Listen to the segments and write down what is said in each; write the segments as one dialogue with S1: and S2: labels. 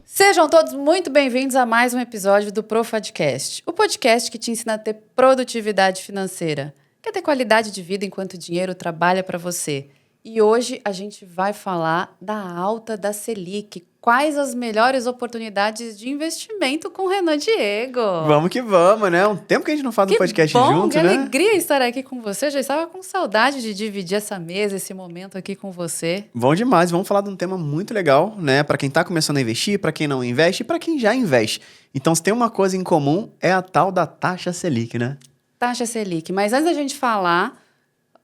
S1: Sejam todos muito bem-vindos a mais um episódio do Profadcast, o podcast que te ensina a ter produtividade financeira. Quer ter qualidade de vida enquanto o dinheiro trabalha para você. E hoje a gente vai falar da alta da Selic. Quais as melhores oportunidades de investimento com Renan Diego?
S2: Vamos que vamos, né? Um tempo que a gente não faz um podcast junto,
S1: que
S2: né?
S1: Que alegria estar aqui com você. Já estava com saudade de dividir essa mesa, esse momento aqui com você.
S2: Bom demais. Vamos falar de um tema muito legal, né? Para quem está começando a investir, para quem não investe e para quem já investe. Então, se tem uma coisa em comum, é a tal da taxa Selic, né?
S1: Taxa Selic. Mas antes da gente falar,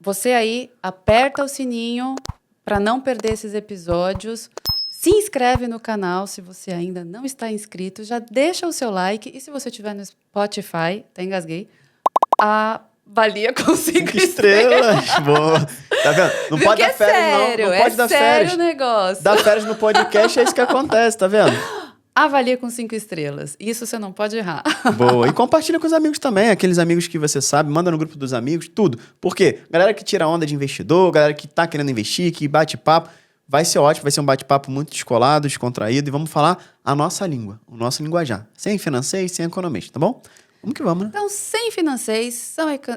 S1: você aí aperta o sininho para não perder esses episódios. Se inscreve no canal se você ainda não está inscrito. Já deixa o seu like. E se você estiver no Spotify, até engasguei, avalia com 5 estrelas.
S2: Boa. Tá vendo? Não
S1: Viu
S2: pode dar férias,
S1: sério,
S2: não. Não pode dar férias.
S1: Sério o negócio.
S2: Dar férias no podcast é isso que acontece, tá vendo?
S1: Avalia com 5 estrelas. Isso você não pode errar.
S2: Boa. E compartilha com os amigos também. Aqueles amigos que você sabe, manda no grupo dos amigos, tudo. Por quê? Galera que tira onda de investidor, galera que tá querendo investir, que bate papo. Vai ser ótimo, vai ser um bate-papo muito descolado, descontraído. E vamos falar a nossa língua, o nosso linguajar. Sem financeiro, sem economista, tá bom? Vamos que vamos, né?
S1: Então, sem financeiro,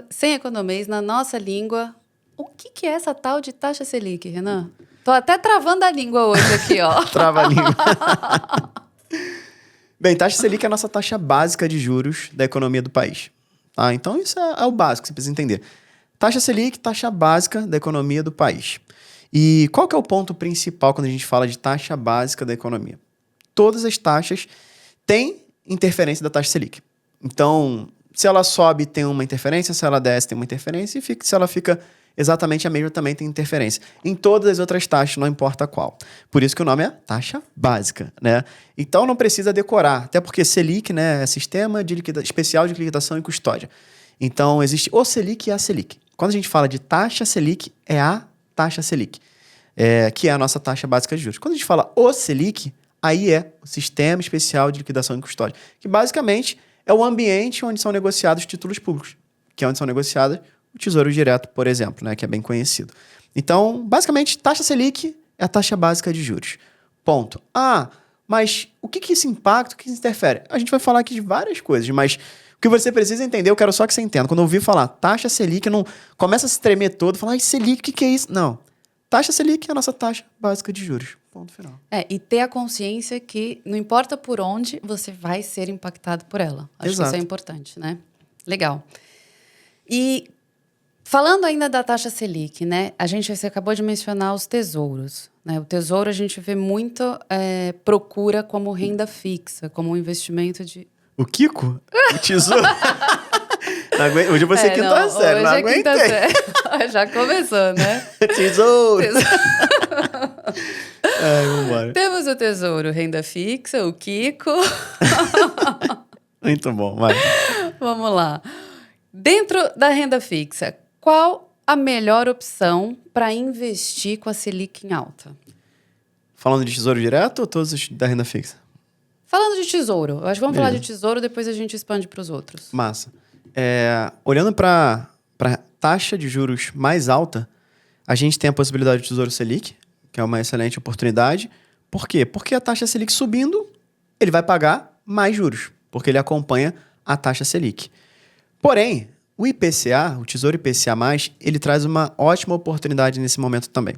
S1: sem economês, na nossa língua, o que é essa tal de taxa Selic, Renan? Tô até travando a língua hoje aqui, ó.
S2: Trava a língua. Bem, taxa Selic é a nossa taxa básica de juros da economia do país. Tá? Então, isso é o básico que você precisa entender. Taxa Selic, taxa básica da economia do país. E qual que é o ponto principal quando a gente fala de taxa básica da economia? Todas as taxas têm interferência da taxa Selic. Então, se ela sobe, tem uma interferência, se ela desce, tem uma interferência, e se ela fica exatamente a mesma, também tem interferência. Em todas as outras taxas, não importa qual. Por isso que o nome é taxa básica, né? Então, não precisa decorar, até porque Selic, né, é Sistema Especial de Liquidação e Custódia. Então, existe o Selic e a Selic. Quando a gente fala de taxa Selic, é a taxa Selic, que é a nossa taxa básica de juros. Quando a gente fala o Selic, aí é o Sistema Especial de Liquidação e Custódia, que basicamente é o ambiente onde são negociados títulos públicos, que é onde são negociados o Tesouro Direto, por exemplo, né, que é bem conhecido. Então, basicamente, taxa Selic é a taxa básica de juros. Ponto. Mas o que isso impacta, o que isso interfere? A gente vai falar aqui de várias coisas, mas o que você precisa entender, eu quero só que você entenda. Quando eu ouvir falar taxa Selic, não começa a se tremer todo, falar, Selic, o que é isso? Não. Taxa Selic é a nossa taxa básica de juros. Ponto final.
S1: E ter a consciência que não importa por onde, você vai ser impactado por ela. Acho
S2: Exato.
S1: que isso é importante, né? Legal. E falando ainda da taxa Selic, né? Você acabou de mencionar os tesouros, né? O tesouro a gente vê muito procura como renda fixa, como um investimento de...
S2: O Kiko? O tesouro? Hoje eu vou ser quinta série, não aguentei.
S1: Quinta série. Já começou, né?
S2: Tesouro! Ai, vambora.
S1: Temos o tesouro, renda fixa, o Kiko.
S2: Muito bom, vai.
S1: Vamos lá. Dentro da renda fixa, qual a melhor opção para investir com a Selic em alta?
S2: Falando de tesouro direto ou todos os da renda fixa?
S1: Falando de tesouro. Eu acho que vamos falar
S2: Beleza.
S1: de tesouro, depois a gente expande para os outros.
S2: Massa. Olhando para taxa de juros mais alta, a gente tem a possibilidade do Tesouro Selic, que é uma excelente oportunidade. Por quê? Porque a taxa Selic subindo, ele vai pagar mais juros, porque ele acompanha a taxa Selic. Porém, o IPCA, o Tesouro IPCA+, ele traz uma ótima oportunidade nesse momento também.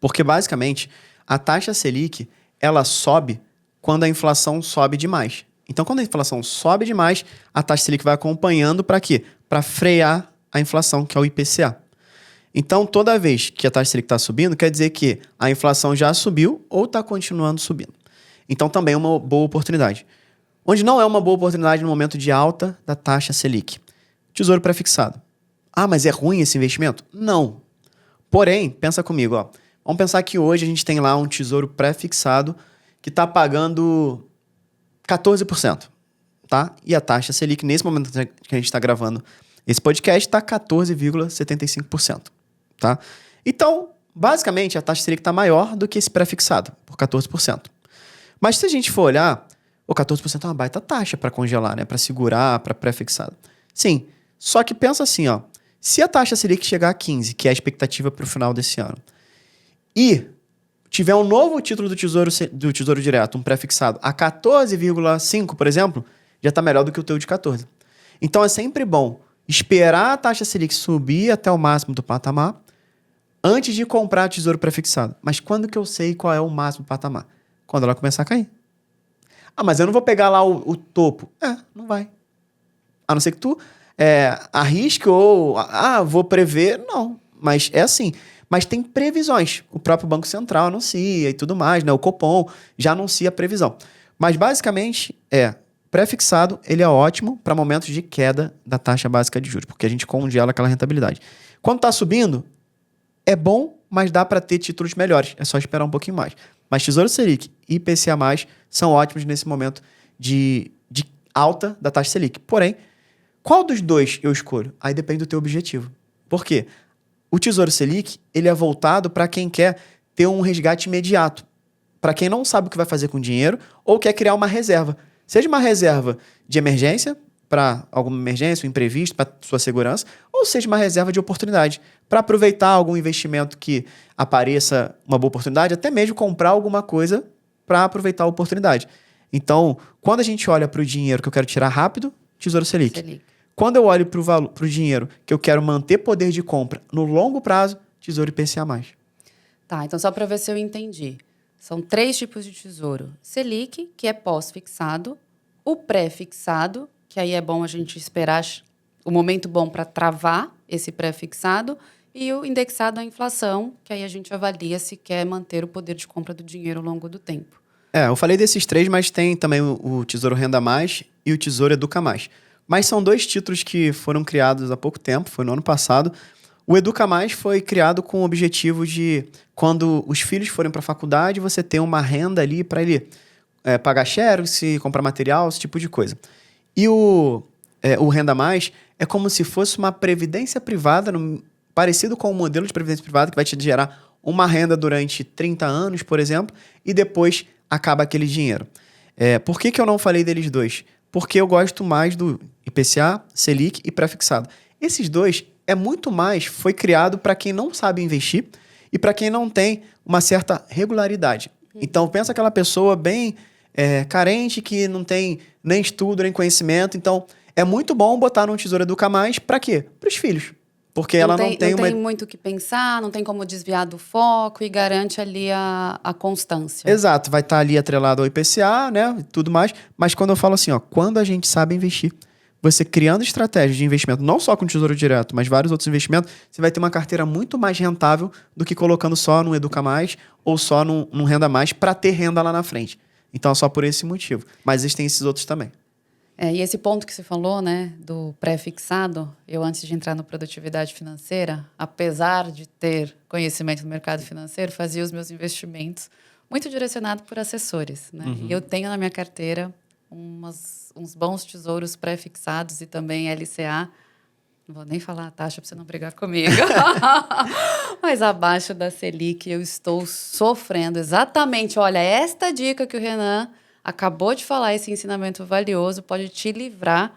S2: Porque, basicamente, a taxa Selic, ela sobe quando a inflação sobe demais. Então, quando a inflação sobe demais, a taxa Selic vai acompanhando para quê? Para frear a inflação, que é o IPCA. Então, toda vez que a taxa Selic está subindo, quer dizer que a inflação já subiu ou está continuando subindo. Então, também é uma boa oportunidade. Onde não é uma boa oportunidade no momento de alta da taxa Selic. Tesouro pré-fixado. Mas é ruim esse investimento? Não. Porém, pensa comigo, ó. Vamos pensar que hoje a gente tem lá um tesouro pré-fixado que está pagando 14%, tá? E a taxa Selic, nesse momento que a gente está gravando esse podcast, está 14,75%, tá? Então, basicamente, a taxa Selic está maior do que esse pré-fixado, por 14%. Mas se a gente for olhar, o 14% é uma baita taxa para congelar, né? Para segurar, para pré-fixado. Sim, só que pensa assim, ó. Se a taxa Selic chegar a 15, que é a expectativa para o final desse ano, e tiver um novo título do Tesouro Direto, um pré-fixado, a 14,5, por exemplo, já está melhor do que o teu de 14. Então é sempre bom esperar a taxa Selic subir até o máximo do patamar antes de comprar tesouro pré-fixado. Mas quando que eu sei qual é o máximo do patamar? Quando ela começar a cair. Ah, mas eu não vou pegar lá o topo. Não vai. A não ser que tu arrisque ou... vou prever. Não. Mas é assim. Mas tem previsões. O próprio Banco Central anuncia e tudo mais, né? O Copom já anuncia a previsão. Mas basicamente pré-fixado, ele é ótimo para momentos de queda da taxa básica de juros, porque a gente congela aquela rentabilidade. Quando está subindo, é bom, mas dá para ter títulos melhores. É só esperar um pouquinho mais. Mas Tesouro Selic e IPCA+, são ótimos nesse momento de alta da taxa Selic. Porém, qual dos dois eu escolho? Aí depende do teu objetivo. Por quê? O Tesouro Selic, ele é voltado para quem quer ter um resgate imediato. Para quem não sabe o que vai fazer com o dinheiro ou quer criar uma reserva. Seja uma reserva de emergência, para alguma emergência, um imprevisto, para sua segurança, ou seja uma reserva de oportunidade, para aproveitar algum investimento que apareça uma boa oportunidade, até mesmo comprar alguma coisa para aproveitar a oportunidade. Então, quando a gente olha para o dinheiro que eu quero tirar rápido, Tesouro Selic. Quando eu olho para o dinheiro que eu quero manter poder de compra no longo prazo, Tesouro IPCA+.
S1: Tá, então só para ver se eu entendi. São 3 tipos de tesouro. Selic, que é pós-fixado. O pré-fixado, que aí é bom a gente esperar o momento bom para travar esse pré-fixado. E o indexado à inflação, que aí a gente avalia se quer manter o poder de compra do dinheiro ao longo do tempo.
S2: Eu falei desses 3, mas tem também o Tesouro Renda Mais e o Tesouro Educa Mais. Mas são 2 títulos que foram criados há pouco tempo, foi no ano passado. O Educa Mais foi criado com o objetivo de, quando os filhos forem para a faculdade, você ter uma renda ali para ele pagar xerox, comprar material, esse tipo de coisa. E o Renda Mais é como se fosse uma previdência privada, parecido com um modelo de previdência privada que vai te gerar uma renda durante 30 anos, por exemplo, e depois acaba aquele dinheiro. Por que eu não falei deles 2? Porque eu gosto mais do IPCA, Selic e pré-fixado. Esses 2 muito mais foi criado para quem não sabe investir e para quem não tem uma certa regularidade. Então, pensa aquela pessoa bem carente, que não tem nem estudo, nem conhecimento. Então, é muito bom botar num Tesouro Educa Mais para quê? Para os filhos. Porque ela não tem
S1: muito o que pensar, não tem como desviar do foco e garante ali a constância.
S2: Exato, vai estar ali atrelado ao IPCA, né, e tudo mais. Mas quando eu falo assim, quando a gente sabe investir, você criando estratégias de investimento, não só com Tesouro Direto, mas vários outros investimentos, você vai ter uma carteira muito mais rentável do que colocando só no Educa Mais ou só no Renda Mais para ter renda lá na frente. Então é só por esse motivo. Mas existem esses outros também.
S1: E esse ponto que você falou, né, do pré-fixado, eu antes de entrar no Produtividade Financeira, apesar de ter conhecimento no mercado financeiro, fazia os meus investimentos muito direcionado por assessores, né? E eu tenho na minha carteira uns bons tesouros pré-fixados e também LCA. Não vou nem falar a taxa para você não brigar comigo. Mas abaixo da Selic eu estou sofrendo exatamente. Olha, esta dica que o Renan acabou de falar, esse ensinamento valioso, pode te livrar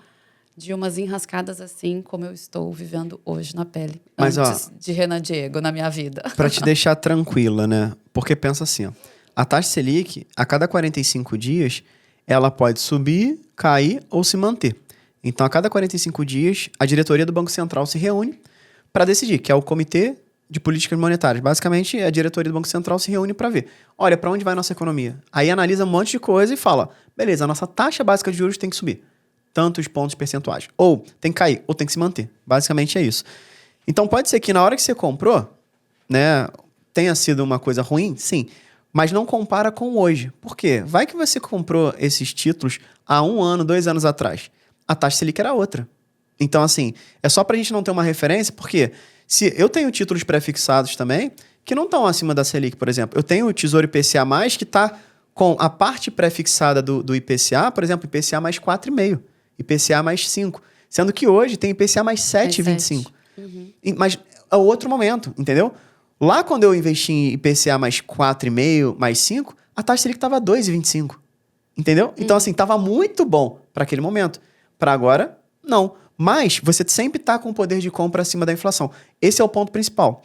S1: de umas enrascadas assim como eu estou vivendo hoje na pele.
S2: Mas,
S1: antes de Renan Diego na minha vida.
S2: Para te deixar tranquila, né? Porque pensa assim, a taxa Selic, a cada 45 dias, ela pode subir, cair ou se manter. Então, a cada 45 dias, a diretoria do Banco Central se reúne para decidir, que é o Comitê de Políticas Monetárias. Basicamente, a diretoria do Banco Central se reúne para ver. Olha, para onde vai a nossa economia? Aí analisa um monte de coisa e fala, beleza, a nossa taxa básica de juros tem que subir. Tantos pontos percentuais. Ou tem que cair, ou tem que se manter. Basicamente é isso. Então, pode ser que na hora que você comprou, né, tenha sido uma coisa ruim, sim, mas não compara com hoje. Por quê? Vai que você comprou esses títulos há 1 ano, 2 anos atrás. A taxa Selic era outra. Então, assim, é só pra gente não ter uma referência, porque se eu tenho títulos pré-fixados também, que não estão acima da Selic, por exemplo. Eu tenho o Tesouro IPCA+, que está com a parte pré-fixada do IPCA, por exemplo, IPCA mais 4,5, IPCA mais 5. Sendo que hoje tem IPCA mais 7,25. Mas é outro momento, entendeu? Lá quando eu investi em IPCA mais 4,5, mais 5, a taxa Selic estava 2,25. Entendeu? Então, assim, estava muito bom para aquele momento. Para agora, não. Mas você sempre está com o poder de compra acima da inflação. Esse é o ponto principal.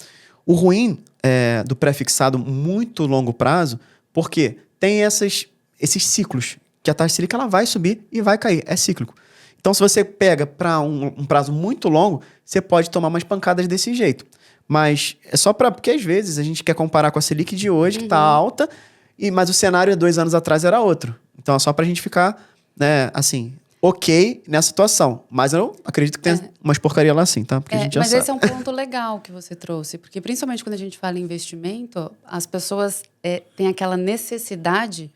S2: O ruim do pré-fixado muito longo prazo, porque tem esses ciclos, que a taxa Selic ela vai subir e vai cair, é cíclico. Então, se você pega para um prazo muito longo, você pode tomar umas pancadas desse jeito. Mas é só porque às vezes a gente quer comparar com a Selic de hoje, que está alta, mas o cenário 2 anos atrás era outro. Então, é só para a gente ficar, né, assim, ok nessa situação. Mas eu acredito que tem umas porcaria lá sim, tá? Porque a gente já
S1: mas
S2: sabe.
S1: esse é um ponto legal que você trouxe. Porque, principalmente quando a gente fala em investimento, as pessoas têm aquela necessidade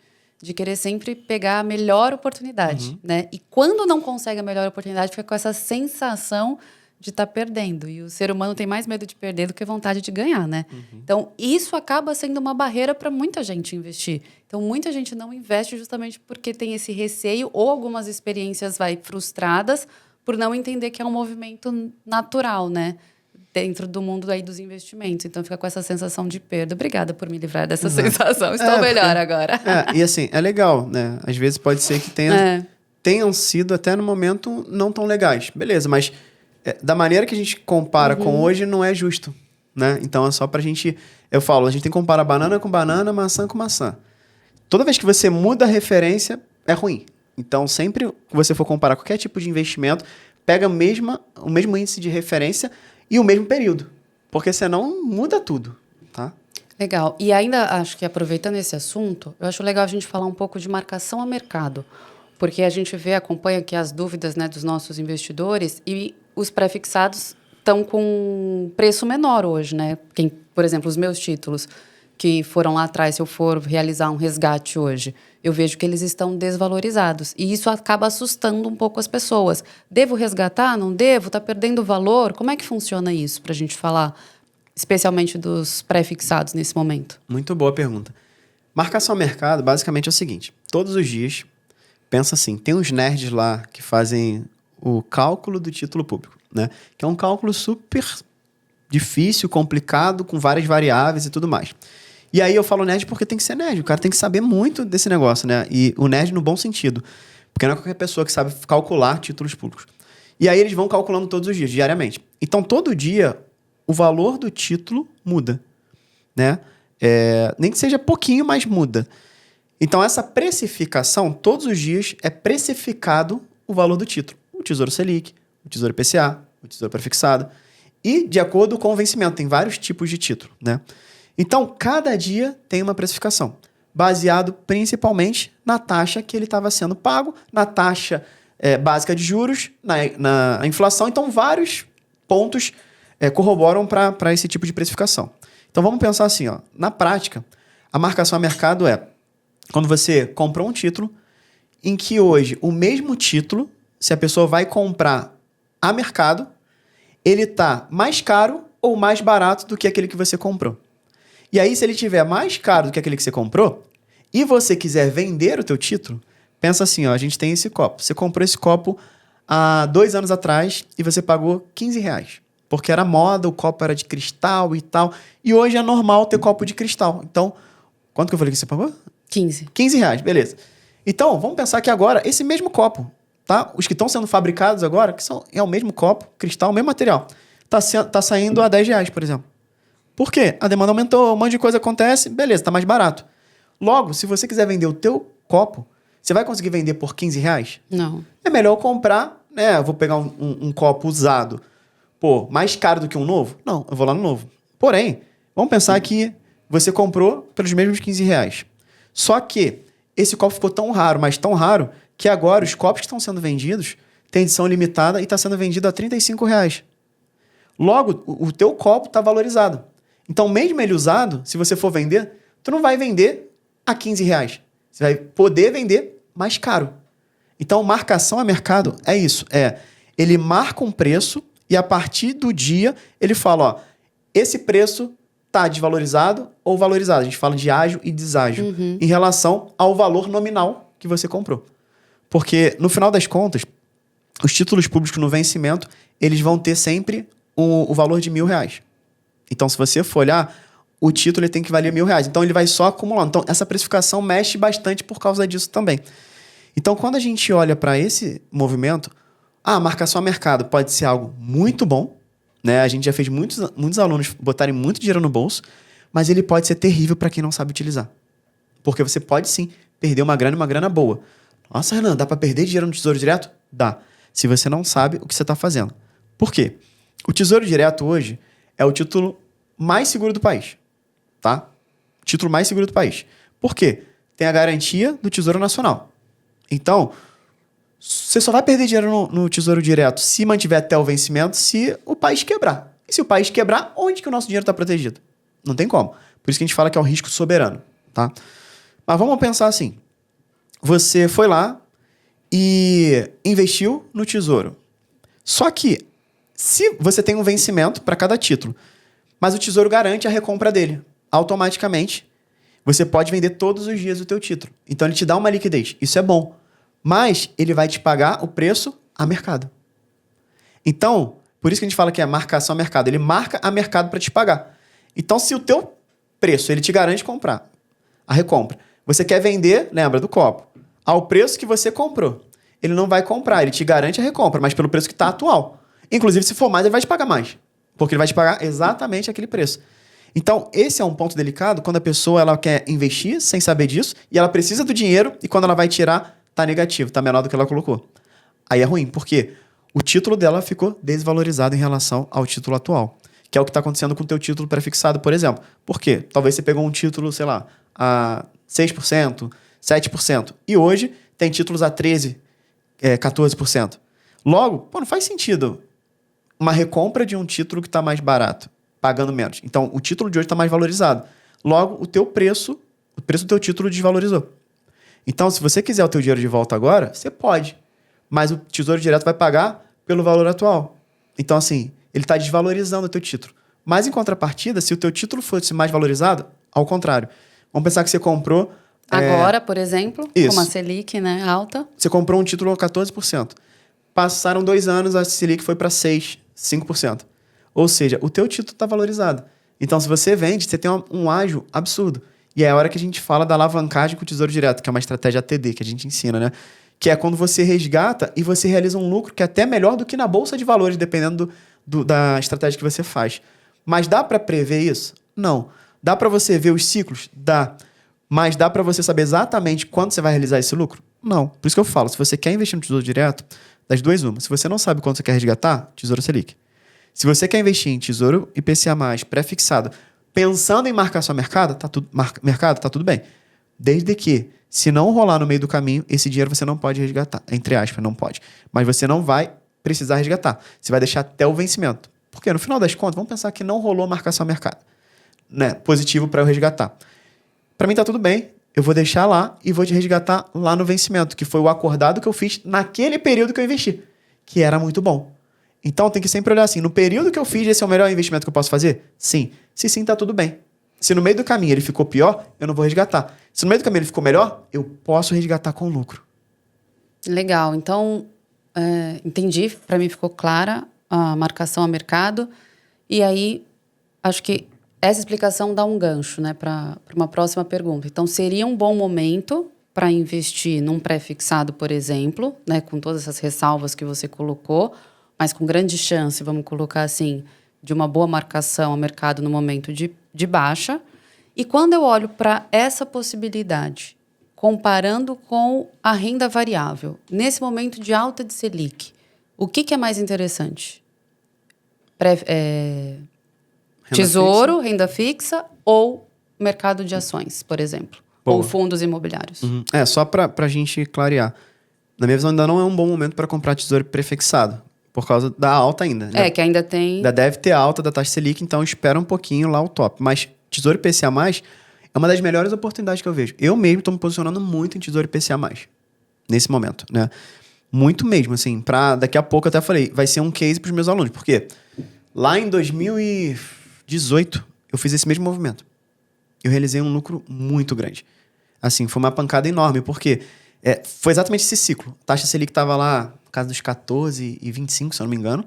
S1: de querer sempre pegar a melhor oportunidade, né? E quando não consegue a melhor oportunidade, fica com essa sensação de estar perdendo. E o ser humano tem mais medo de perder do que vontade de ganhar, né? Então, isso acaba sendo uma barreira para muita gente investir. Então, muita gente não investe justamente porque tem esse receio ou algumas experiências frustradas por não entender que é um movimento natural, né? Dentro do mundo aí dos investimentos. Então, fica com essa sensação de perda. Obrigada por me livrar dessa sensação. Estou melhor agora.
S2: E assim, é legal, né? Às vezes pode ser que tenham sido até no momento não tão legais. Beleza, mas da maneira que a gente compara com hoje, não é justo, né? Então, é só pra gente... Eu falo, a gente tem que comparar banana com banana, maçã com maçã. Toda vez que você muda a referência, é ruim. Então, sempre que você for comparar qualquer tipo de investimento, pega o mesmo índice de referência e o mesmo período. Porque senão muda tudo, tá?
S1: Legal. E ainda acho que aproveitando esse assunto, eu acho legal a gente falar um pouco de marcação a mercado. Porque a gente acompanha aqui as dúvidas, né, dos nossos investidores e os pré-fixados estão com preço menor hoje, né? Por exemplo, os meus títulos que foram lá atrás, se eu for realizar um resgate hoje, eu vejo que eles estão desvalorizados. E isso acaba assustando um pouco as pessoas. Devo resgatar? Não devo? Está perdendo valor? Como é que funciona isso para a gente falar, especialmente dos pré-fixados nesse momento?
S2: Muito boa pergunta. Marcação a mercado, basicamente, é o seguinte. Todos os dias, pensa assim, tem uns nerds lá que fazem o cálculo do título público, né? Que é um cálculo super difícil, complicado, com várias variáveis e tudo mais. E aí eu falo nerd porque tem que ser nerd. O cara tem que saber muito desse negócio, né? E o nerd no bom sentido. Porque não é qualquer pessoa que sabe calcular títulos públicos. E aí eles vão calculando todos os dias, diariamente. Então, todo dia, o valor do título muda, né? Nem que seja pouquinho, mas muda. Então, essa precificação, todos os dias, é precificado o valor do título. O Tesouro Selic, o Tesouro IPCA, o Tesouro Prefixado. E de acordo com o vencimento. Tem vários tipos de título, né? Então, cada dia tem uma precificação, baseado principalmente na taxa que ele estava sendo pago, na taxa básica de juros, na inflação. Então, vários pontos corroboram para esse tipo de precificação. Então, vamos pensar assim, ó, na prática, a marcação a mercado é quando você comprou um título em que hoje o mesmo título, se a pessoa vai comprar a mercado, ele está mais caro ou mais barato do que aquele que você comprou. E aí, se ele tiver mais caro do que aquele que você comprou, e você quiser vender o teu título, pensa assim, ó, a gente tem esse copo. Você comprou esse copo há 2 anos atrás e você pagou R$15. Porque era moda, o copo era de cristal e tal. E hoje é normal ter copo de cristal. Então, quanto que eu falei que você pagou?
S1: 15.
S2: R$15, beleza. Então, vamos pensar que agora, esse mesmo copo, tá? Os que estão sendo fabricados agora, que é o mesmo copo, cristal, o mesmo material, tá saindo a R$10, por exemplo. Por quê? A demanda aumentou, um monte de coisa acontece, beleza, tá mais barato. Logo, se você quiser vender o teu copo, você vai conseguir vender por R$15?
S1: Não.
S2: É melhor comprar, né? Eu vou pegar um copo usado, mais caro do que um novo? Não, eu vou lá no novo. Porém, vamos pensar que você comprou pelos mesmos R$15. Só que esse copo ficou tão raro, mas tão raro, que agora os copos que estão sendo vendidos têm edição limitada e está sendo vendido a R$35. Logo, o teu copo está valorizado. Então, mesmo ele usado, se você for vender, tu não vai vender a R$15. Você vai poder vender mais caro. Então, marcação a mercado é isso. Ele marca um preço e a partir do dia ele fala, ó, esse preço está desvalorizado ou valorizado. A gente fala de ágio e deságio em relação ao valor nominal que você comprou. Porque, no final das contas, os títulos públicos no vencimento, eles vão ter sempre o valor de R$1.000. Então, se você for olhar, o título ele tem que valer R$1.000. Então, ele vai só acumulando. Então, essa precificação mexe bastante por causa disso também. Então, quando a gente olha para esse movimento, A marcação a mercado pode ser algo muito bom, né? A gente já fez muitos alunos botarem muito dinheiro no bolso, mas ele pode ser terrível para quem não sabe utilizar. Porque você pode sim perder uma grana boa. Nossa, Renan, dá para perder dinheiro no Tesouro Direto? Dá. Se você não sabe o que você está fazendo. Por quê? O Tesouro Direto hoje é o título mais seguro do país. Tá? Título mais seguro do país. Por quê? Tem a garantia do Tesouro Nacional. Então, você só vai perder dinheiro no Tesouro Direto se mantiver até o vencimento, se o país quebrar. E se o país quebrar, onde que o nosso dinheiro está protegido? Não tem como. Por isso que a gente fala que é o risco soberano. Tá? Mas vamos pensar assim. Você foi lá e investiu no Tesouro. Só que, se você tem um vencimento para cada título, mas o Tesouro garante a recompra dele, automaticamente, você pode vender todos os dias o teu título. Então, ele te dá uma liquidez. Isso é bom. Mas ele vai te pagar o preço a mercado. Então, por isso que a gente fala que é marcação a mercado. Ele marca a mercado para te pagar. Então, se o teu preço ele te garante comprar a recompra, você quer vender, lembra do copo, ao preço que você comprou. Ele não vai comprar, ele te garante a recompra, mas pelo preço que está atual. Inclusive, se for mais, ele vai te pagar mais. Porque ele vai te pagar exatamente aquele preço. Então, esse é um ponto delicado quando a pessoa ela quer investir sem saber disso e ela precisa do dinheiro e quando ela vai tirar, tá negativo, tá menor do que ela colocou. Aí é ruim, porque o título dela ficou desvalorizado em relação ao título atual, que é o que está acontecendo com o teu título prefixado, por exemplo. Por quê? Talvez você pegou um título, sei lá, a 6%, 7%, e hoje tem títulos a 13%, 14%. Logo, pô, não faz sentido uma recompra de um título que está mais barato, pagando menos. Então, o título de hoje está mais valorizado. Logo, o preço do teu título desvalorizou. Então, se você quiser o teu dinheiro de volta agora, você pode. Mas o Tesouro Direto vai pagar pelo valor atual. Então, assim, ele está desvalorizando o teu título. Mas, em contrapartida, se o teu título fosse mais valorizado, ao contrário. Vamos pensar que você comprou...
S1: Agora, por exemplo,
S2: isso.
S1: com uma Selic, né, alta.
S2: Você comprou um título a 14%. Passaram 2 anos, a Selic foi para 6%, 5%. Ou seja, o teu título está valorizado. Então, se você vende, você tem um ágio absurdo. E é a hora que a gente fala da alavancagem com o Tesouro Direto, que é uma estratégia ATD, que a gente ensina, né? Que é quando você resgata e você realiza um lucro que é até melhor do que na Bolsa de Valores, dependendo da estratégia que você faz. Mas dá para prever isso? Não. Dá para você ver os ciclos? Dá. Mas dá para você saber exatamente quando você vai realizar esse lucro? Não. Por isso que eu falo, se você quer investir no Tesouro Direto, das duas uma. Se você não sabe quando você quer resgatar, Tesouro Selic. Se você quer investir em Tesouro IPCA+, pré-fixado, pensando em marcação a mercado, tá tudo bem. Desde que, se não rolar no meio do caminho, esse dinheiro você não pode resgatar. Entre aspas, não pode. Mas você não vai precisar resgatar. Você vai deixar até o vencimento. Porque no final das contas, vamos pensar que não rolou marcação a mercado. Né? Positivo para eu resgatar. Para mim tá tudo bem. Eu vou deixar lá e vou te resgatar lá no vencimento, que foi o acordado que eu fiz naquele período que eu investi, que era muito bom. Então tem que sempre olhar assim, no período que eu fiz, esse é o melhor investimento que eu posso fazer? Sim. Se sim, tá tudo bem. Se no meio do caminho ele ficou pior, eu não vou resgatar. Se no meio do caminho ele ficou melhor, eu posso resgatar com lucro.
S1: Legal. Então, entendi. Para mim ficou clara a marcação a mercado. E aí, acho que essa explicação dá um gancho, né, para uma próxima pergunta. Então, seria um bom momento para investir num pré-fixado, por exemplo, né, com todas essas ressalvas que você colocou, mas com grande chance, vamos colocar assim, de uma boa marcação ao mercado no momento de baixa. E quando eu olho para essa possibilidade, comparando com a renda variável, nesse momento de alta de Selic, o que é mais interessante? Tesouro, renda fixa ou mercado de ações, por exemplo? Boa. Ou fundos imobiliários?
S2: Uhum. Só para a gente clarear. Na minha visão, ainda não é um bom momento para comprar tesouro prefixado, por causa da alta ainda.
S1: Que ainda tem...
S2: Ainda deve ter alta da taxa Selic, então espera um pouquinho lá o top. Mas tesouro IPCA+, é uma das melhores oportunidades que eu vejo. Eu mesmo estou me posicionando muito em tesouro IPCA+, nesse momento, né? Muito mesmo, assim. Daqui a pouco, eu até falei, vai ser um case para os meus alunos. Por quê? Lá em 2018, eu fiz esse mesmo movimento. Eu realizei um lucro muito grande. Assim, foi uma pancada enorme, porque foi exatamente esse ciclo. A taxa Selic estava lá, na casa dos 14,25, se eu não me engano.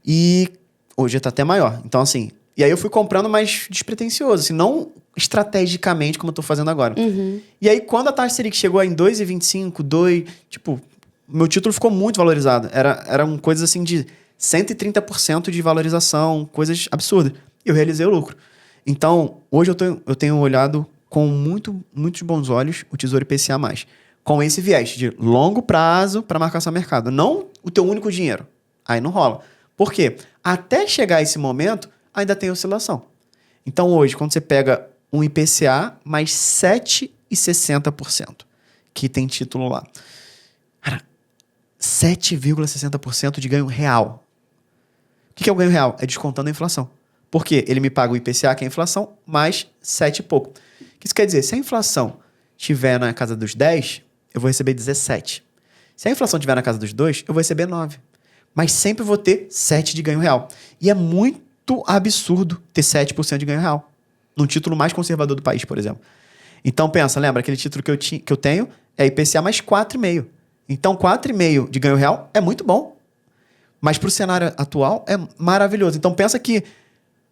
S2: E hoje está até maior. Então, assim... E aí eu fui comprando mais despretensioso, assim, não estrategicamente como eu estou fazendo agora.
S1: Uhum.
S2: E aí, quando a taxa Selic chegou em 2,25, 2... Tipo, meu título ficou muito valorizado. Eram coisas assim de 130% de valorização, coisas absurdas. E eu realizei o lucro. Então, hoje eu tenho olhado com muitos bons olhos o Tesouro IPCA+. Com esse viés de longo prazo para marcação a mercado. Não o teu único dinheiro. Aí não rola. Por quê? Até chegar esse momento, ainda tem oscilação. Então, hoje, quando você pega um IPCA mais 7,60%, que tem título lá. Cara, 7,60% de ganho real. O que é o ganho real? É descontando a inflação. Por quê? Ele me paga o IPCA, que é a inflação, mais 7 e pouco. O que isso quer dizer? Se a inflação estiver na casa dos 10, eu vou receber 17. Se a inflação estiver na casa dos 2, eu vou receber 9. Mas sempre vou ter 7 de ganho real. E é muito absurdo ter 7% de ganho real. Num título mais conservador do país, por exemplo. Então pensa, lembra? Aquele título que eu tenho é IPCA mais 4,5. Então 4,5 de ganho real é muito bom. Mas para o cenário atual é maravilhoso. Então pensa que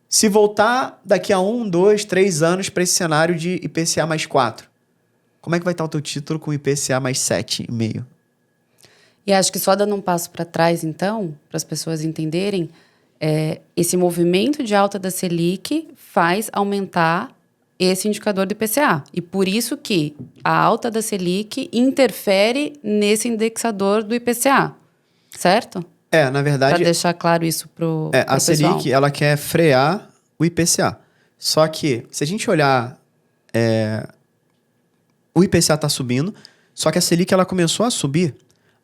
S2: se voltar daqui a 1, 2, 3 anos para esse cenário de IPCA mais 4, como é que vai estar o teu título com IPCA mais 7,5?
S1: E acho que só dando um passo para trás, então, para as pessoas entenderem, esse movimento de alta da Selic faz aumentar esse indicador do IPCA. E por isso que a alta da Selic interfere nesse indexador do IPCA, certo?
S2: Na verdade...
S1: Para deixar claro isso pro
S2: a
S1: pessoal.
S2: Selic, ela quer frear o IPCA. Só que, se a gente olhar... o IPCA está subindo, só que a Selic ela começou a subir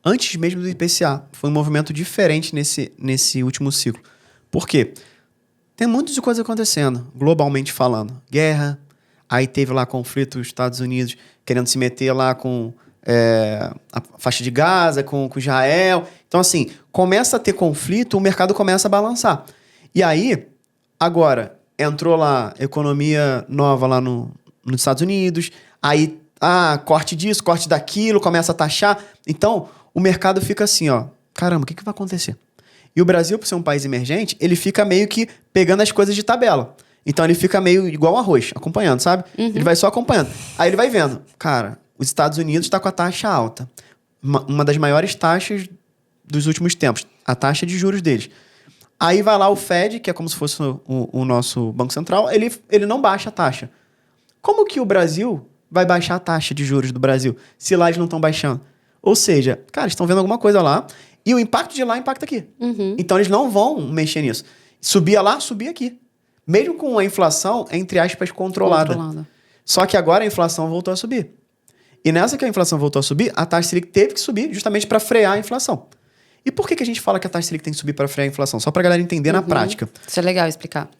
S2: antes mesmo do IPCA. Foi um movimento diferente nesse último ciclo. Por quê? Tem muitas coisas acontecendo, globalmente falando. Guerra, aí teve lá conflito dos Estados Unidos querendo se meter lá com a faixa de Gaza, com Israel. Então, assim, começa a ter conflito, o mercado começa a balançar. E aí, agora, entrou lá economia nova lá nos Estados Unidos, aí, corte disso, corte daquilo, começa a taxar. Então, o mercado fica assim, ó, caramba, o que vai acontecer? E o Brasil, por ser um país emergente, ele fica meio que pegando as coisas de tabela. Então, ele fica meio igual arroz, acompanhando, sabe? Uhum. Ele vai só acompanhando. Aí ele vai vendo, cara, os Estados Unidos está com a taxa alta. Uma das maiores taxas dos últimos tempos. A taxa de juros deles. Aí vai lá o Fed, que é como se fosse o nosso Banco Central, ele não baixa a taxa. Como que o Brasil vai baixar a taxa de juros do Brasil, se lá eles não estão baixando? Ou seja, cara, eles estão vendo alguma coisa lá, e o impacto de lá impacta aqui.
S1: Uhum.
S2: Então eles não vão mexer nisso. Subia lá, subia aqui. Mesmo com a inflação, entre aspas, controlada. Só que agora a inflação voltou a subir. E nessa que a inflação voltou a subir, a taxa Selic teve que subir justamente para frear a inflação. E por que a gente fala que a taxa Selic tem que subir para frear a inflação? Só para a galera entender na prática.
S1: Isso é legal explicar.